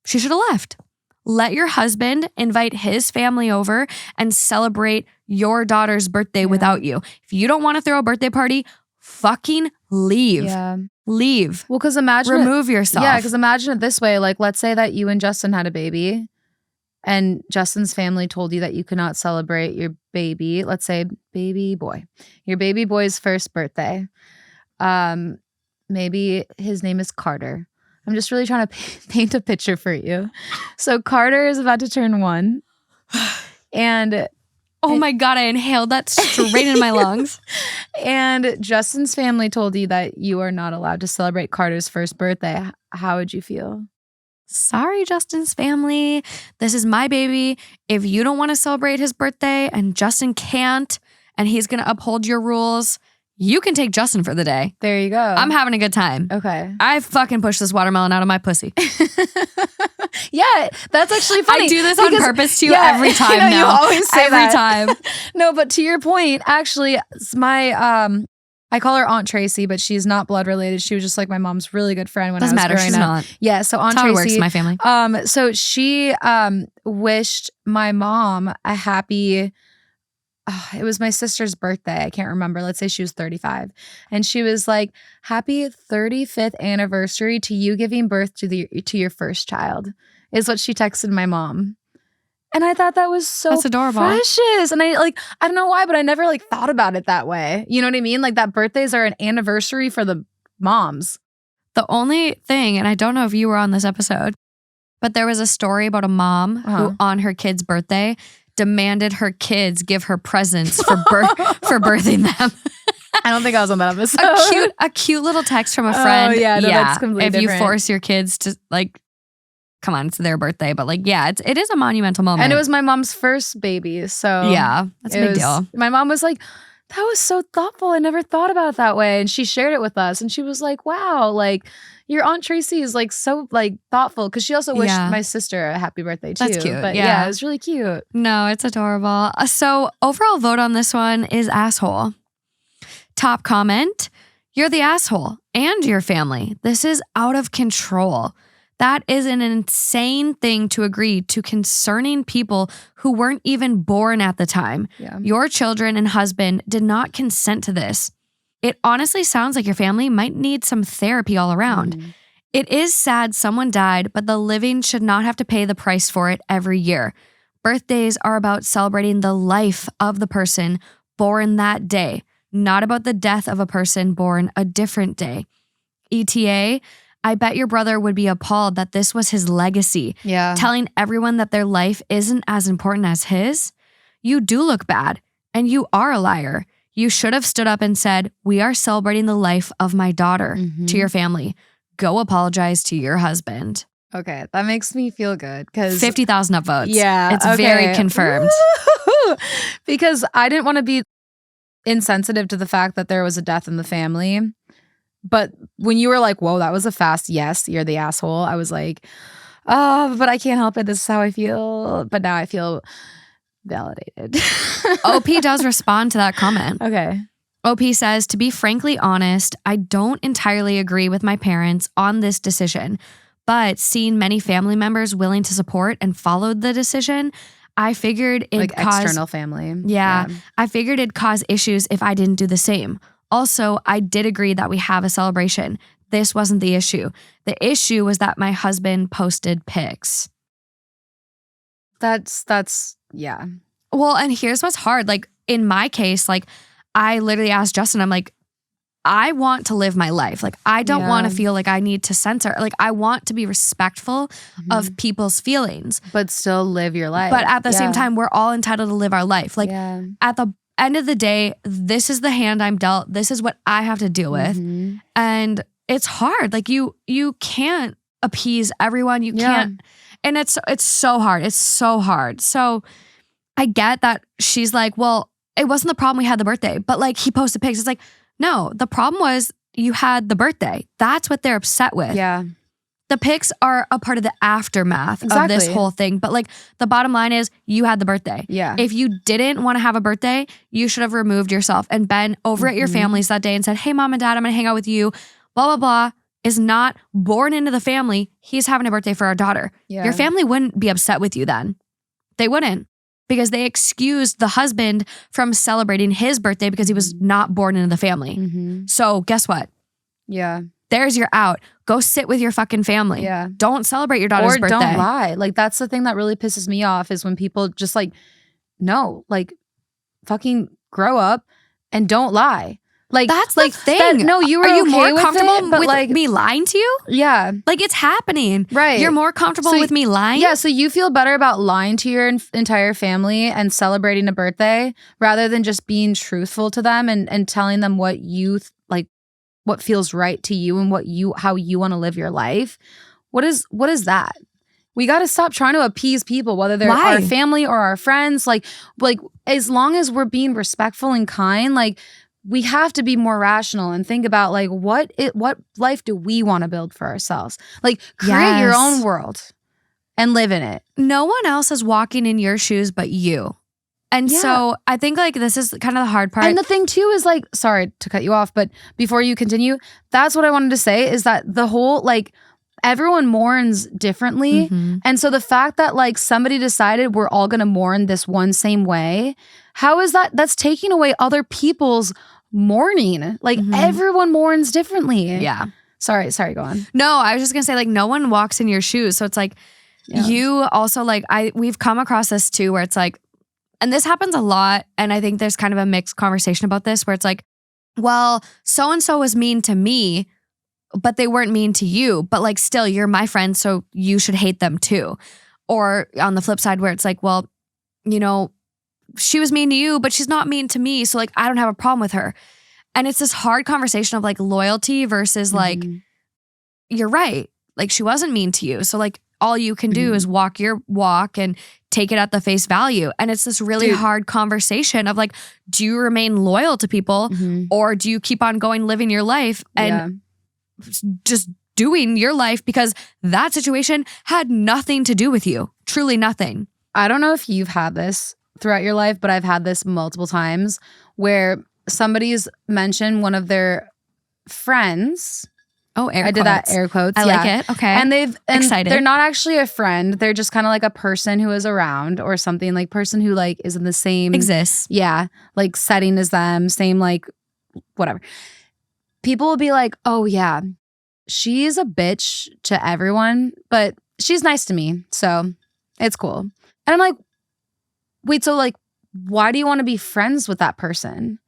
She should have left. Let your husband invite his family over and celebrate your daughter's birthday without you. If you don't want to throw a birthday party, fucking leave. Yeah. Leave. Well, because remove yourself. Yeah, because imagine it this way. Like, let's say that you and Justin had a baby and Justin's family told you that you could not celebrate your baby, let's say your baby boy's first birthday. Maybe his name is Carter. I'm just really trying to paint a picture for you. So Carter is about to turn 1. And oh my God, I inhaled that straight in my lungs. And Justin's family told you that you are not allowed to celebrate Carter's first birthday. How would you feel? Sorry, Justin's family. This is my baby. If you don't want to celebrate his birthday and Justin can't, and he's going to uphold your rules, you can take Justin for the day. There you go. I'm having a good time. Okay. I fucking pushed this watermelon out of my pussy. Yeah, that's actually funny. I do this on purpose to you every time now. You always say every that. time. No, but to your point, actually, my I call her Aunt Tracy, but she's not blood related. She was just like my mom's really good friend when Doesn't I was matter. growing She's up. not. Yeah, so Aunt That's how Tracy it works in my family. So she wished my mom a happy. It was my sister's birthday. I can't remember. Let's say she was 35. And she was like, happy 35th anniversary to you giving birth to your first child, is what she texted my mom. And I thought that was so That's adorable. precious. And I don't know why, but I never like thought about it that way. You know what I mean? Like that birthdays are an anniversary for the moms. The only thing, and I don't know if you were on this episode, but there was a story about a mom who on her kid's birthday demanded her kids give her presents for birthing them. I don't think I was on that episode. A cute little text from a friend. Oh, yeah, no, that's completely if different. you force your kids to like, come on, it's their birthday, but like, yeah, it is a monumental moment. And it was my mom's first baby, so yeah, that's a big deal. My mom was like, that was so thoughtful. I never thought about it that way. And she shared it with us. And she was like, wow, like your Aunt Tracy is like so like thoughtful. Cause she also wished my sister a happy birthday too. That's cute. But yeah, it was really cute. No, it's adorable. So overall vote on this one is asshole. Top comment, you're the asshole and your family. This is out of control. That is an insane thing to agree to concerning people who weren't even born at the time. Yeah. Your children and husband did not consent to this. It honestly sounds like your family might need some therapy all around. Mm. It is sad someone died, but the living should not have to pay the price for it every year. Birthdays are about celebrating the life of the person born that day, not about the death of a person born a different day. ETA, I bet your brother would be appalled that this was his legacy. Yeah. Telling everyone that their life isn't as important as his. You do look bad, and you are a liar. You should have stood up and said, we are celebrating the life of my daughter to your family. Go apologize to your husband. Okay, that makes me feel good because 50,000 upvotes. Yeah. It's very confirmed. Woo! Because I didn't want to be insensitive to the fact that there was a death in the family. But when you were like, whoa, that was a fast yes, you're the asshole. I was like, oh, but I can't help it. This is how I feel. But now I feel validated. OP does respond to that comment. Okay. OP says, to be frankly honest, I don't entirely agree with my parents on this decision. But seeing many family members willing to support and followed the decision, I figured it'd cause external family. Yeah, I figured it'd cause issues if I didn't do the same. Also, I did agree that we have a celebration. This wasn't the issue. The issue was that my husband posted pics. That's yeah. Well, and here's what's hard. Like in my case, like I literally asked Justin, I'm like, I want to live my life. Like I don't want to feel like I need to censor. Like I want to be respectful of people's feelings. But still live your life. But at the same time, we're all entitled to live our life. Like at the end of the day, this is the hand I'm dealt. This is what I have to deal with. And it's hard. Like you can't appease everyone. You can't. And it's so hard. It's so hard. So I get that she's like, well, it wasn't the problem we had the birthday, but like he posted pics. It's like, no, the problem was you had the birthday. That's what they're upset with. Yeah. The pics are a part of the aftermath of this whole thing. But like the bottom line is you had the birthday. Yeah. If you didn't want to have a birthday, you should have removed yourself and been over at your family's that day and said, hey, mom and dad, I'm going to hang out with you. Blah, blah, blah. Is not born into the family. He's having a birthday for our daughter. Yeah. Your family wouldn't be upset with you then. They wouldn't. Because they excused the husband from celebrating his birthday because he was not born into the family. So guess what? Yeah. There's your out. Go sit with your fucking family. Yeah. Don't celebrate your daughter's birthday. Or don't lie. Like that's the thing that really pisses me off is when people just like, no, like fucking grow up and don't lie. Like that's like the thing. No, you were Are you okay more with comfortable it, but with like me lying to you? Yeah. Like it's happening. Right. You're more comfortable with me lying? Yeah, so you feel better about lying to your entire family and celebrating a birthday rather than just being truthful to them and telling them what you like, what feels right to you and how you want to live your life. What is that? We got to stop trying to appease people, whether they're our family or our friends. Like as long as we're being respectful and kind, like we have to be more rational and think about like what life do we want to build for ourselves? Like create your own world and live in it. No one else is walking in your shoes but you. And so I think like this is kind of the hard part. And the thing too is like, sorry to cut you off, but before you continue, that's what I wanted to say is that the whole like everyone mourns differently. And so the fact that like somebody decided we're all going to mourn this one same way, how is that? That's taking away other people's mourning. Like everyone mourns differently. Yeah. Sorry, go on. No, I was just going to say like no one walks in your shoes. So it's like you also like we've come across this too where it's like, and this happens a lot. And I think there's kind of a mixed conversation about this where it's like, well, so-and-so was mean to me, but they weren't mean to you. But like still, you're my friend, so you should hate them too. Or on the flip side where it's like, well, you know, she was mean to you, but she's not mean to me. So like, I don't have a problem with her. And it's this hard conversation of like loyalty versus like, you're right. Like she wasn't mean to you. So like all you can do is walk your walk and take it at the face value. And it's this really hard conversation of like, do you remain loyal to people or do you keep on going, living your life and just doing your life because that situation had nothing to do with you. Truly nothing. I don't know if you've had this throughout your life, but I've had this multiple times where somebody's mentioned one of their friends. Oh, air quotes. I did that air quotes. I like it. Okay. And excited. They're not actually a friend. They're just kind of like a person who is around or something, like person who like is in the same exists. Yeah. Like setting as them, same like whatever. People will be like, oh yeah, she's a bitch to everyone, but she's nice to me. So it's cool. And I'm like, wait, so like, why do you want to be friends with that person?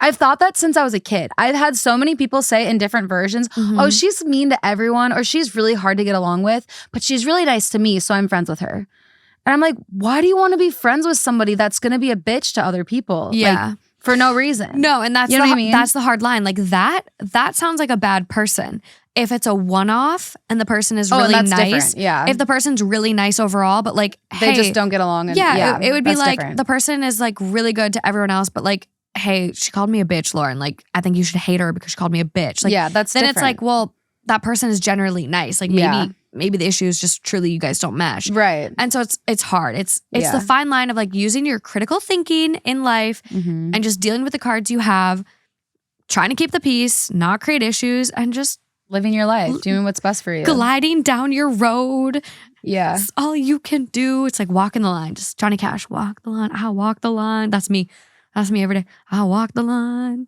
I've thought that since I was a kid. I've had so many people say in different versions, oh, she's mean to everyone or she's really hard to get along with, but she's really nice to me, so I'm friends with her. And I'm like, why do you want to be friends with somebody that's going to be a bitch to other people? Yeah. Like, for no reason. No, and that's you know what I mean? That's the hard line. Like that sounds like a bad person. If it's a one-off and the person is really nice. Different. Yeah. If the person's really nice overall, but like, they just don't get along. And, it would be like different. The person is like really good to everyone else, but like, hey, she called me a bitch, Lauren. Like, I think you should hate her because she called me a bitch. Like, that's then different. It's like, well, that person is generally nice. Like maybe the issue is just truly you guys don't mesh. Right. And so it's hard. It's the fine line of like using your critical thinking in life and just dealing with the cards you have, trying to keep the peace, not create issues, and just living your life, doing what's best for you. Gliding down your road. Yeah. It's all you can do. It's like walking the line. Just Johnny Cash, walk the line. I'll walk the line. That's me. That's me every day. I'll walk the line.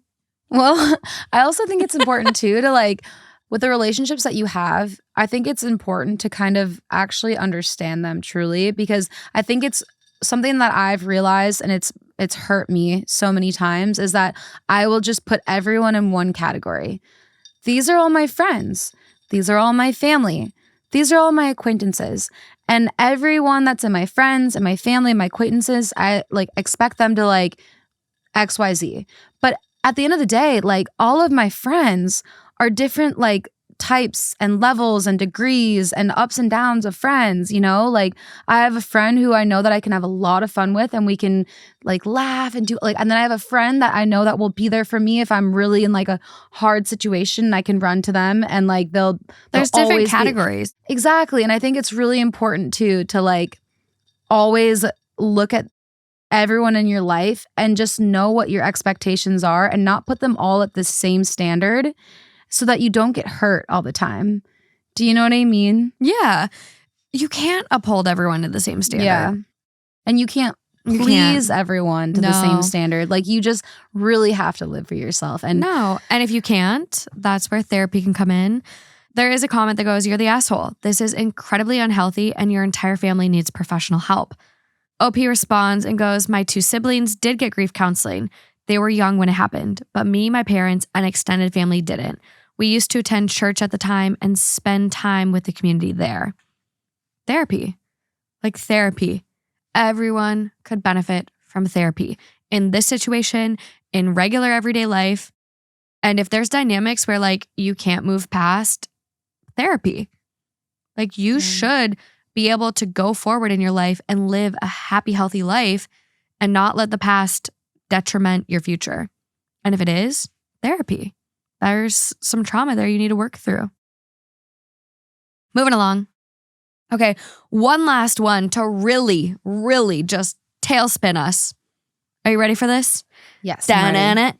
Well, I also think it's important too to like, with the relationships that you have, I think it's important to kind of actually understand them truly, because I think it's something that I've realized, and it's hurt me so many times, is that I will just put everyone in one category. These are all my friends. These are all my family. These are all my acquaintances. And everyone that's in my friends and my family and my acquaintances, I like expect them to like XYZ. But at the end of the day, like all of my friends are different like types and levels and degrees and ups and downs of friends, you know? Like I have a friend who I know that I can have a lot of fun with and we can like laugh and do like, and then I have a friend that I know that will be there for me if I'm really in like a hard situation. I can run to them and like there's different categories. Exactly. And I think it's really important too to like always look at everyone in your life and just know what your expectations are and not put them all at the same standard, so that you don't get hurt all the time. Do you know what I mean? Yeah. You can't uphold everyone to the same standard. Yeah. And you can't please everyone to the same standard. Like you just really have to live for yourself. And and if you can't, that's where therapy can come in. There is a comment that goes, "You're the asshole. This is incredibly unhealthy and your entire family needs professional help." OP responds and goes, "My 2 siblings did get grief counseling. They were young when it happened, but me, my parents, and extended family didn't. We used to attend church at the time and spend time with the community there." Therapy. Like therapy. Everyone could benefit from therapy in this situation, in regular everyday life. And if there's dynamics where like you can't move past, therapy. Like you should be able to go forward in your life and live a happy, healthy life and not let the past detriment your future. And if it is, therapy. There's some trauma there you need to work through. Moving along. Okay, one last one to really, really just tailspin us. Are you ready for this? Yes. I've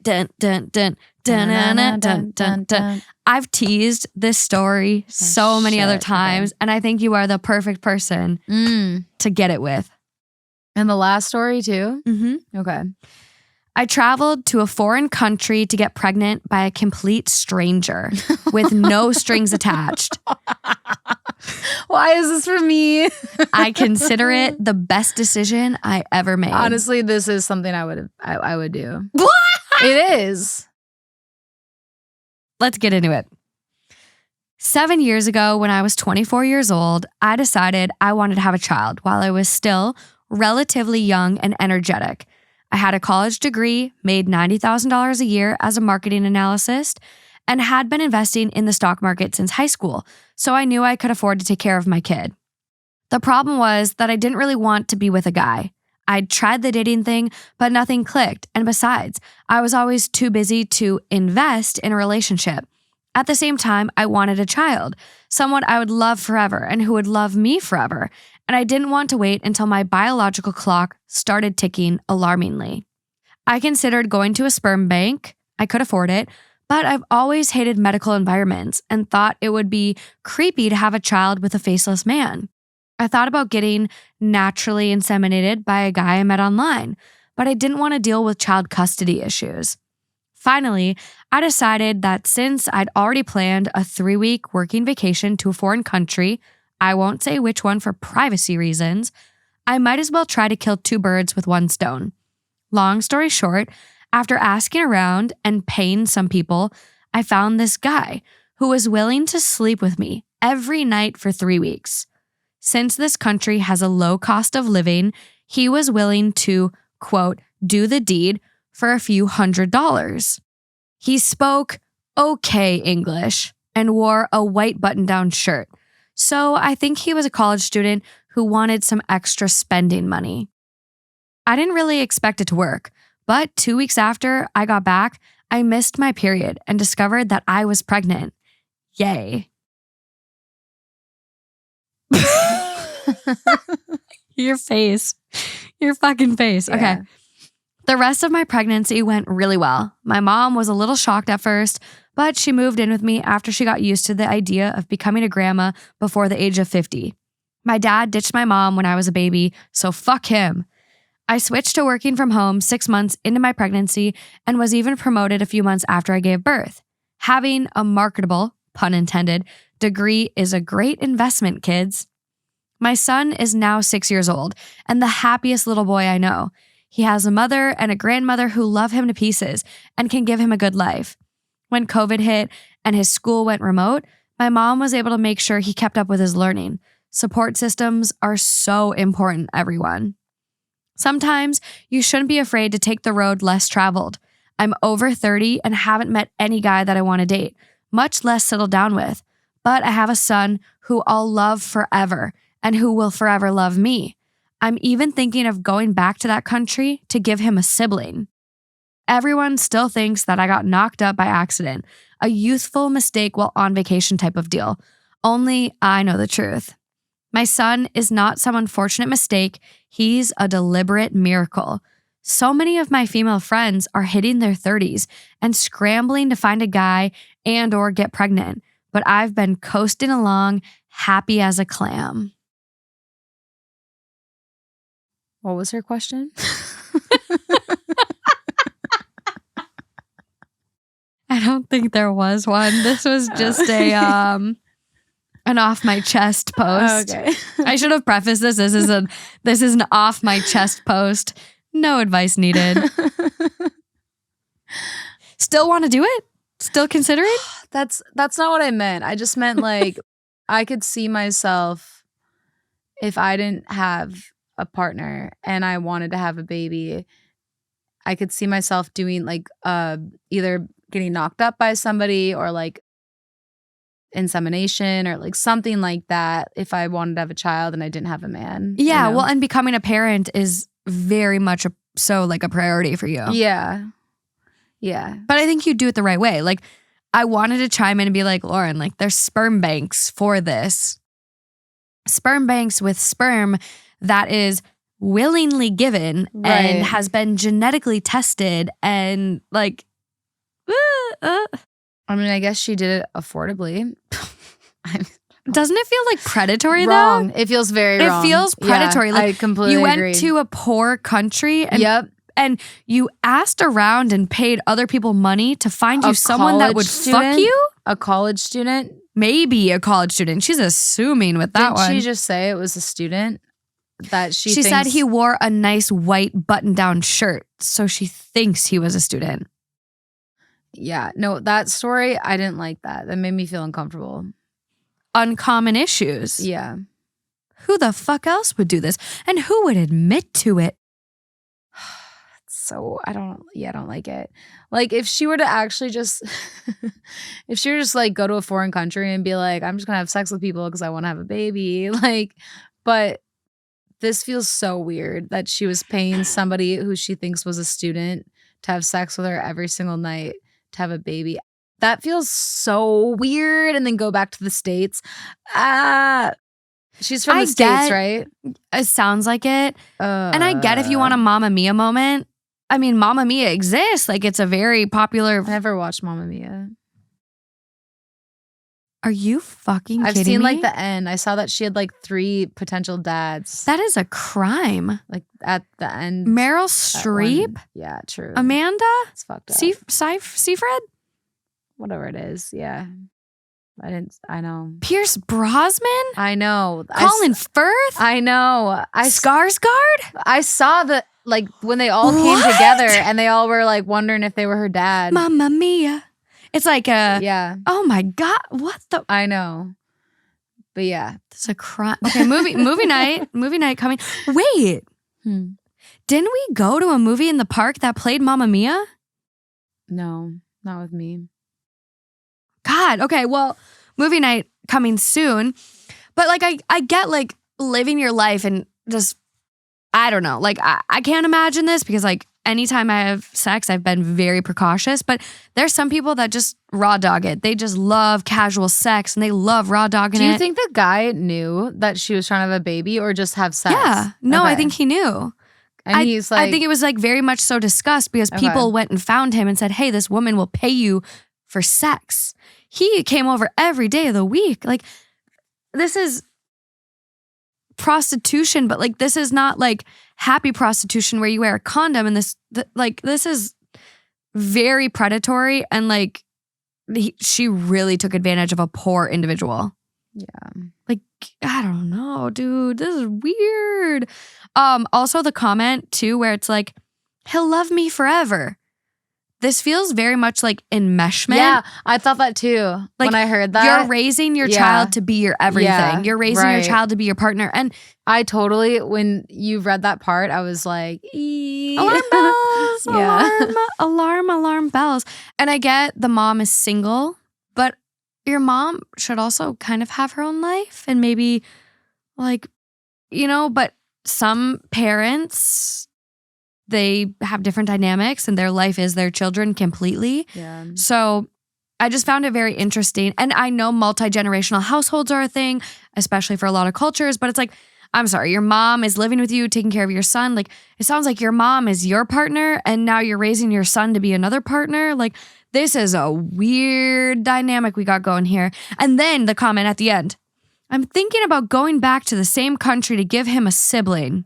teased this story so many other times, and I think you are the perfect person to get it with. And the last story too? Mm-hmm. Okay. I traveled to a foreign country to get pregnant by a complete stranger with no strings attached. Why is this for me? I consider it the best decision I ever made. Honestly, this is something I would do. What? It is. Let's get into it. 7 years ago, when I was 24 years old, I decided I wanted to have a child while I was still relatively young and energetic. I had a college degree, made $90,000 a year as a marketing analyst, and had been investing in the stock market since high school, so I knew I could afford to take care of my kid. The problem was that I didn't really want to be with a guy. I'd tried the dating thing, but nothing clicked, and besides, I was always too busy to invest in a relationship. At the same time, I wanted a child, someone I would love forever and who would love me forever, and I didn't want to wait until my biological clock started ticking alarmingly. I considered going to a sperm bank. I could afford it, but I've always hated medical environments and thought it would be creepy to have a child with a faceless man. I thought about getting naturally inseminated by a guy I met online, but I didn't want to deal with child custody issues. Finally, I decided that since I'd already planned a 3-week working vacation to a foreign country, I won't say which one for privacy reasons, I might as well try to kill 2 birds with 1 stone. Long story short, after asking around and paying some people, I found this guy who was willing to sleep with me every night for 3 weeks. Since this country has a low cost of living, he was willing to, quote, do the deed for a few $100s. He spoke okay English and wore a white button-down shirt. So I think he was a college student who wanted some extra spending money. I didn't really expect it to work, but 2 weeks after I got back, I missed my period and discovered that I was pregnant. Yay. Your face. Your fucking face. Okay. Yeah. The rest of my pregnancy went really well. My mom was a little shocked at first, but she moved in with me after she got used to the idea of becoming a grandma before the age of 50. My dad ditched my mom when I was a baby, so fuck him. I switched to working from home 6 months into my pregnancy and was even promoted a few months after I gave birth. Having a marketable, pun intended, degree is a great investment, kids. My son is now 6 years old and the happiest little boy I know. He has a mother and a grandmother who love him to pieces and can give him a good life. When COVID hit and his school went remote, my mom was able to make sure he kept up with his learning. Support systems are so important, everyone. Sometimes you shouldn't be afraid to take the road less traveled. I'm over 30 and haven't met any guy that I want to date, much less settle down with. But I have a son who I'll love forever and who will forever love me. I'm even thinking of going back to that country to give him a sibling. Everyone still thinks that I got knocked up by accident, a youthful mistake while on vacation type of deal. Only I know the truth. My son is not some unfortunate mistake. He's a deliberate miracle. So many of my female friends are hitting their 30s and scrambling to find a guy and or get pregnant, but I've been coasting along happy as a clam. What was her question? I don't think there was one. This was just an off my chest post. Okay. I should have prefaced this. This is an off my chest post. No advice needed. Still want to do it? Still consider it? That's not what I meant. I just meant like I could see myself if I didn't have a partner and I wanted to have a baby, I could see myself doing like either getting knocked up by somebody or like insemination or like something like that if I wanted to have a child and I didn't have a man. Yeah, you know? well, and becoming a parent is very much so like a priority for you. Yeah. Yeah. But I think you do it the right way. Like, I wanted to chime in and be like, Lauren, like, there's sperm banks for this. Sperm banks with sperm that is willingly given and has been genetically tested and like, I mean, I guess she did it affordably. Doesn't it feel like predatory wrong. though? It feels very wrong. It feels predatory. Yeah, like I completely you agree. went to a poor country and and you asked around and paid other people money to find you someone that would fuck you? A college student? Maybe a college student. She's assuming with that one. Didn't she just say it was a student? That she said he wore a nice white button-down shirt, so she thinks he was a student. Yeah. No, that story, I didn't like that. That made me feel uncomfortable. Uncommon issues. Yeah. Who the fuck else would do this? And who would admit to it? So I don't like it. Like if she were to actually just, if she were just like go to a foreign country and be like, I'm just gonna have sex with people because I want to have a baby. Like, but this feels so weird that she was paying somebody who she thinks was a student to have sex with her every single night to have a baby. That feels so weird. And then go back to the States. She's from the States, right? It sounds like it. And I get if you want a Mamma Mia moment. I mean, Mamma Mia exists. Like, it's a very popular. I never watched Mamma Mia. Are you fucking kidding me? I've seen like the end. I saw that she had like 3 potential dads. That is a crime. Like at the end. Meryl Streep? Yeah, true. Amanda? It's fucked up. Seafred? Whatever it is, yeah. I know. Pierce Brosnan? I know. Colin Firth? I know. Skarsgård? I saw the, like, when they all came together and they all were, like, wondering if they were her dad. Mamma Mia. It's like a... Yeah. Oh, my God. What the... I know. But, yeah. It's a crime. Okay, movie night. Movie night coming. Wait. Didn't we go to a movie in the park that played Mamma Mia? No, not with me. God. Okay, well, movie night coming soon. But, like, I get, like, living your life and just... I don't know. Like, I can't imagine this because, like, anytime I have sex, I've been very precautious. But there's some people that just raw dog it. They just love casual sex and they love raw dogging it. Do you think the guy knew that she was trying to have a baby or just have sex? Yeah. No, okay. I think he knew. And he's like... I think it was, like, very much so discussed because people went and found him and said, hey, this woman will pay you for sex. He came over every day of the week. Like, this is... prostitution, but like this is not like happy prostitution where you wear a condom and this is very predatory and like she really took advantage of a poor individual. Yeah. Like, I don't know, dude. This is weird. Also the comment too where it's like, he'll love me forever. This feels very much like enmeshment. Yeah, I thought that too. Like, when I heard that. You're raising your child to be your everything. Yeah, you're raising your child to be your partner. And I totally, when you read that part, I was like, alarm bells, alarm bells. And I get the mom is single, but your mom should also kind of have her own life and maybe like, you know, but some parents... they have different dynamics and their life is their children completely. Yeah. So I just found it very interesting. And I know multi-generational households are a thing, especially for a lot of cultures, but it's like, I'm sorry, your mom is living with you, taking care of your son. Like, it sounds like your mom is your partner and now you're raising your son to be another partner. Like, this is a weird dynamic we got going here. And then the comment at the end, I'm thinking about going back to the same country to give him a sibling.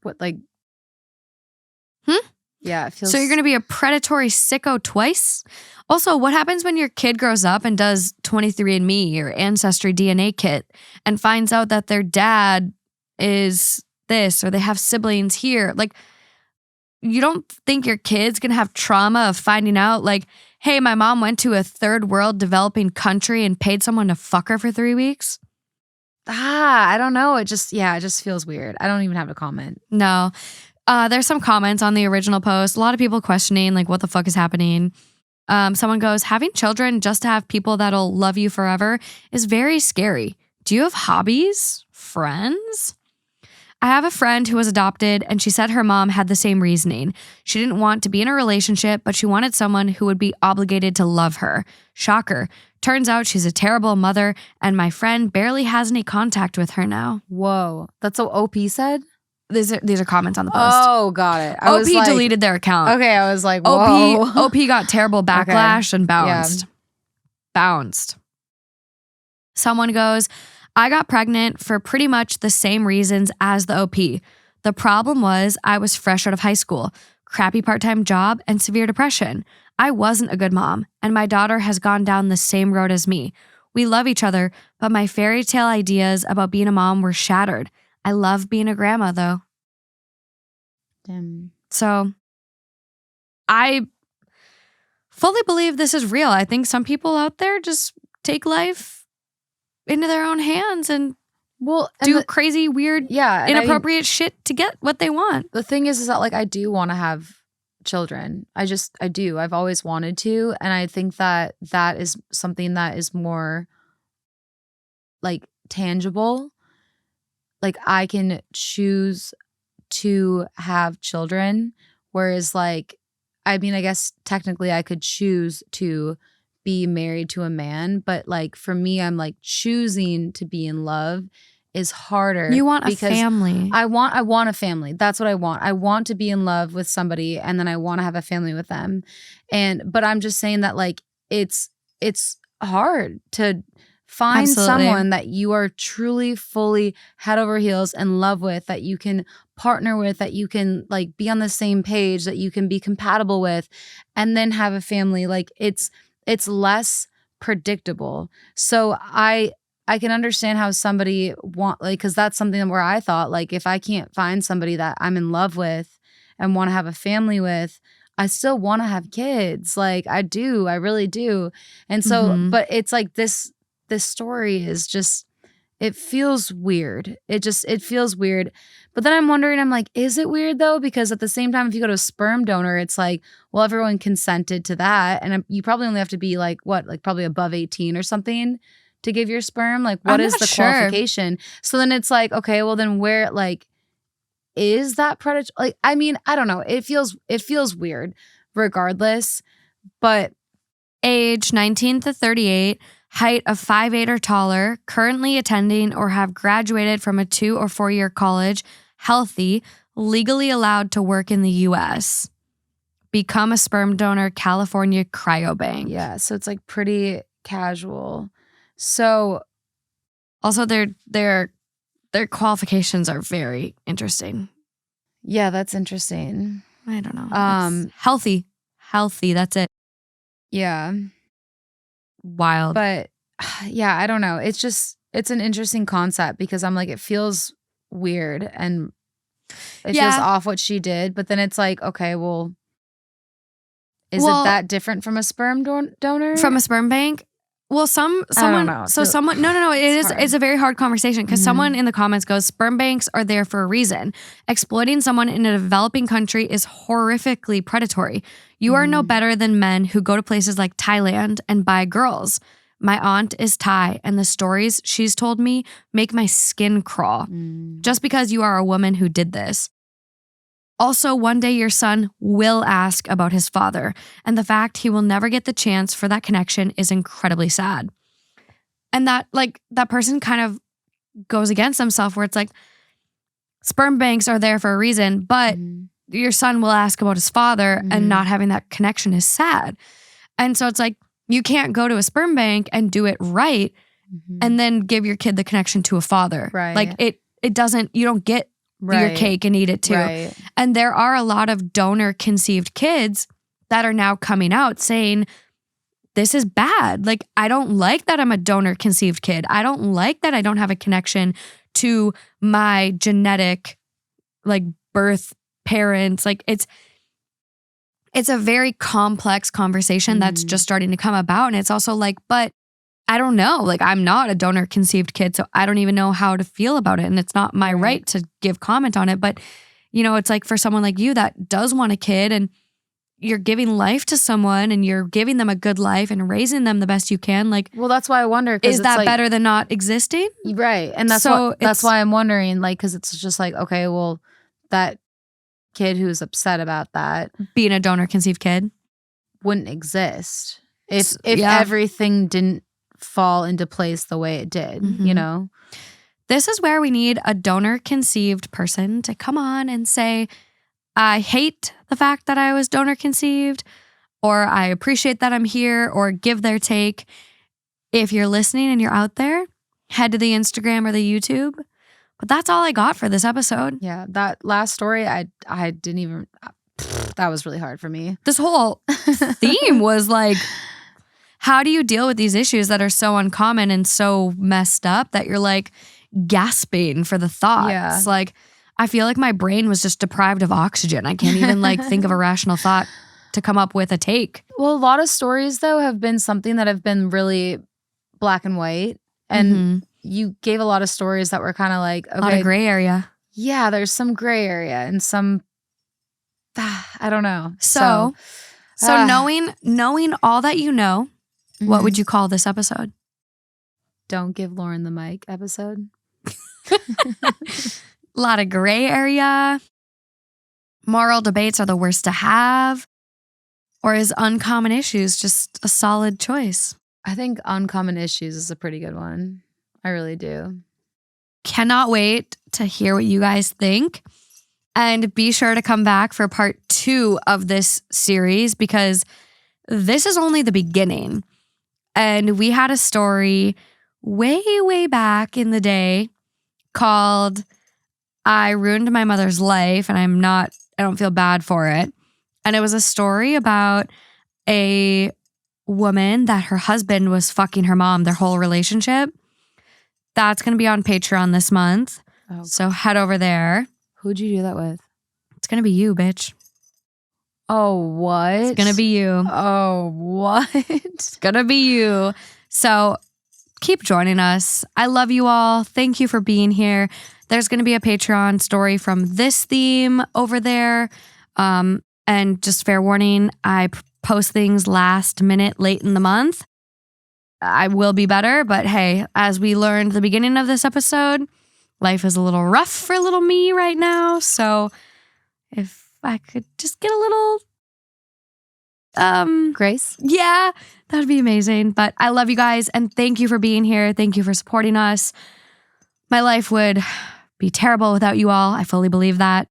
What, like... Yeah, it feels... So you're going to be a predatory sicko twice? Also, what happens when your kid grows up and does 23andMe or Ancestry DNA kit and finds out that their dad is this or they have siblings here? Like, you don't think your kid's going to have trauma of finding out, like, hey, my mom went to a third world developing country and paid someone to fuck her for 3 weeks? I don't know. It just feels weird. I don't even have a comment. No. There's some comments on the original post. A lot of people questioning, like, what the fuck is happening? Someone goes, having children just to have people that'll love you forever is very scary. Do you have hobbies? Friends? I have a friend who was adopted and she said her mom had the same reasoning. She didn't want to be in a relationship, but she wanted someone who would be obligated to love her. Shocker. Turns out she's a terrible mother and my friend barely has any contact with her now. Whoa. That's what OP said? These are comments on the post. Oh, got it. OP deleted their account. Okay, I was like, whoa. OP got terrible backlash and bounced. Yeah. Bounced. Someone goes, I got pregnant for pretty much the same reasons as the OP. The problem was I was fresh out of high school, crappy part-time job, and severe depression. I wasn't a good mom, and my daughter has gone down the same road as me. We love each other, but my fairy tale ideas about being a mom were shattered. I love being a grandma, though. Damn. So I fully believe this is real. I think some people out there just take life into their own hands and do crazy, weird, inappropriate shit to get what they want. The thing is that like I do want to have children. I do. I've always wanted to. And I think that is something that is more like tangible. Like I can choose to have children. Whereas like, I mean, I guess technically I could choose to be married to a man, but like for me, I'm like choosing to be in love is harder. You want a family. I want a family. That's what I want. I want to be in love with somebody and then I want to have a family with them. But I'm just saying that like it's hard to find someone that you are truly fully head over heels in love with, that you can partner with, that you can like be on the same page, that you can be compatible with, and then have a family. Like it's less predictable. So I can understand how somebody because that's something where I thought like if I can't find somebody that I'm in love with and want to have a family with, I still want to have kids. Like I do, I really do. And so, but it's like this story is just, it feels weird. It feels weird. But then I'm wondering, I'm like, is it weird though? Because at the same time, if you go to a sperm donor, it's like, well, everyone consented to that. And you probably only have to be like, what, like probably above 18 or something to give your sperm? Like what is the qualification? So then it's like, okay, well then where, like, is that predator? Like, I mean, I don't know. It feels weird regardless, but. Age 19 to 38, height of 5'8" or taller, currently attending or have graduated from a 2 or 4 year college, healthy, legally allowed to work in the U.S. Become a sperm donor, California cryobank. Yeah, so it's like pretty casual. So also their qualifications are very interesting. Yeah, that's interesting. I don't know. Healthy, that's it. Yeah. Wild. But yeah, I don't know. It's an interesting concept because I'm like, it feels weird and it feels off what she did. But then it's like, okay, well, is it that different from a sperm donor? From a sperm bank? Well, someone, no, it's a very hard conversation because someone in the comments goes, sperm banks are there for a reason. Exploiting someone in a developing country is horrifically predatory. You are no better than men who go to places like Thailand and buy girls. My aunt is Thai, and the stories she's told me make my skin crawl. Just because you are a woman who did this. Also, one day your son will ask about his father, and the fact he will never get the chance for that connection is incredibly sad. And that person kind of goes against himself where it's like, sperm banks are there for a reason, but your son will ask about his father and not having that connection is sad. And so it's like, you can't go to a sperm bank and do it right and then give your kid the connection to a father. Right. Like it doesn't, you don't get your cake and eat it too. Right. And there are a lot of donor conceived kids that are now coming out saying, this is bad. Like, I don't like that I'm a donor conceived kid. I don't like that I don't have a connection to my genetic, like, birth parents. Like, it's a very complex conversation that's just starting to come about. And it's also like, but I don't know. Like, I'm not a donor conceived kid, so I don't even know how to feel about it. And it's not my right to give comment on it. But, you know, it's like for someone like you that does want a kid and you're giving life to someone and you're giving them a good life and raising them the best you can. Like, well, that's why I wonder. Is that like, better than not existing? Right. And that's why I'm wondering, like, because it's just like, okay, well, that kid who's upset about that being a donor conceived kid wouldn't exist if everything didn't fall into place the way it did, you know? This is where we need a donor conceived person to come on and say, I hate the fact that I was donor conceived, or I appreciate that I'm here, or give their take. If you're listening and you're out there, head to the Instagram or the YouTube. But that's all I got for this episode. Yeah, that last story, I didn't even, that was really hard for me. This whole theme was like, how do you deal with these issues that are so uncommon and so messed up that you're like gasping for the thoughts? Yeah. Like, I feel like my brain was just deprived of oxygen. I can't even like think of a rational thought to come up with a take. Well, a lot of stories though have been something that have been really black and white. And you gave a lot of stories that were kind of like, okay. A lot of gray area. Yeah, there's some gray area and some, I don't know. So knowing all that you know, what would you call this episode? Don't give Lauren the mic episode. A lot of gray area. Moral debates are the worst to have. Or is uncommon issues just a solid choice? I think uncommon issues is a pretty good one. I really do. Cannot wait to hear what you guys think. And be sure to come back for part 2 of this series because this is only the beginning. And we had a story way, way back in the day called I Ruined My Mother's Life and I don't feel bad for it. And it was a story about a woman that her husband was fucking her mom their whole relationship. That's going to be on Patreon this month. Oh. So head over there. Who'd you do that with? It's going to be you, bitch. Oh, what? It's going to be you. Oh, what? It's going to be you. So keep joining us. I love you all. Thank you for being here. There's going to be a Patreon story from this theme over there. And just fair warning, I post things last minute late in the month. I will be better, but hey, as we learned at the beginning of this episode, life is a little rough for little me right now. So if I could just get a little grace. Yeah, that would be amazing. But I love you guys and thank you for being here. Thank you for supporting us. My life would be terrible without you all. I fully believe that.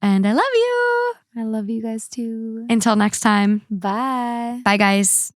And I love you. I love you guys too. Until next time. Bye. Bye, guys.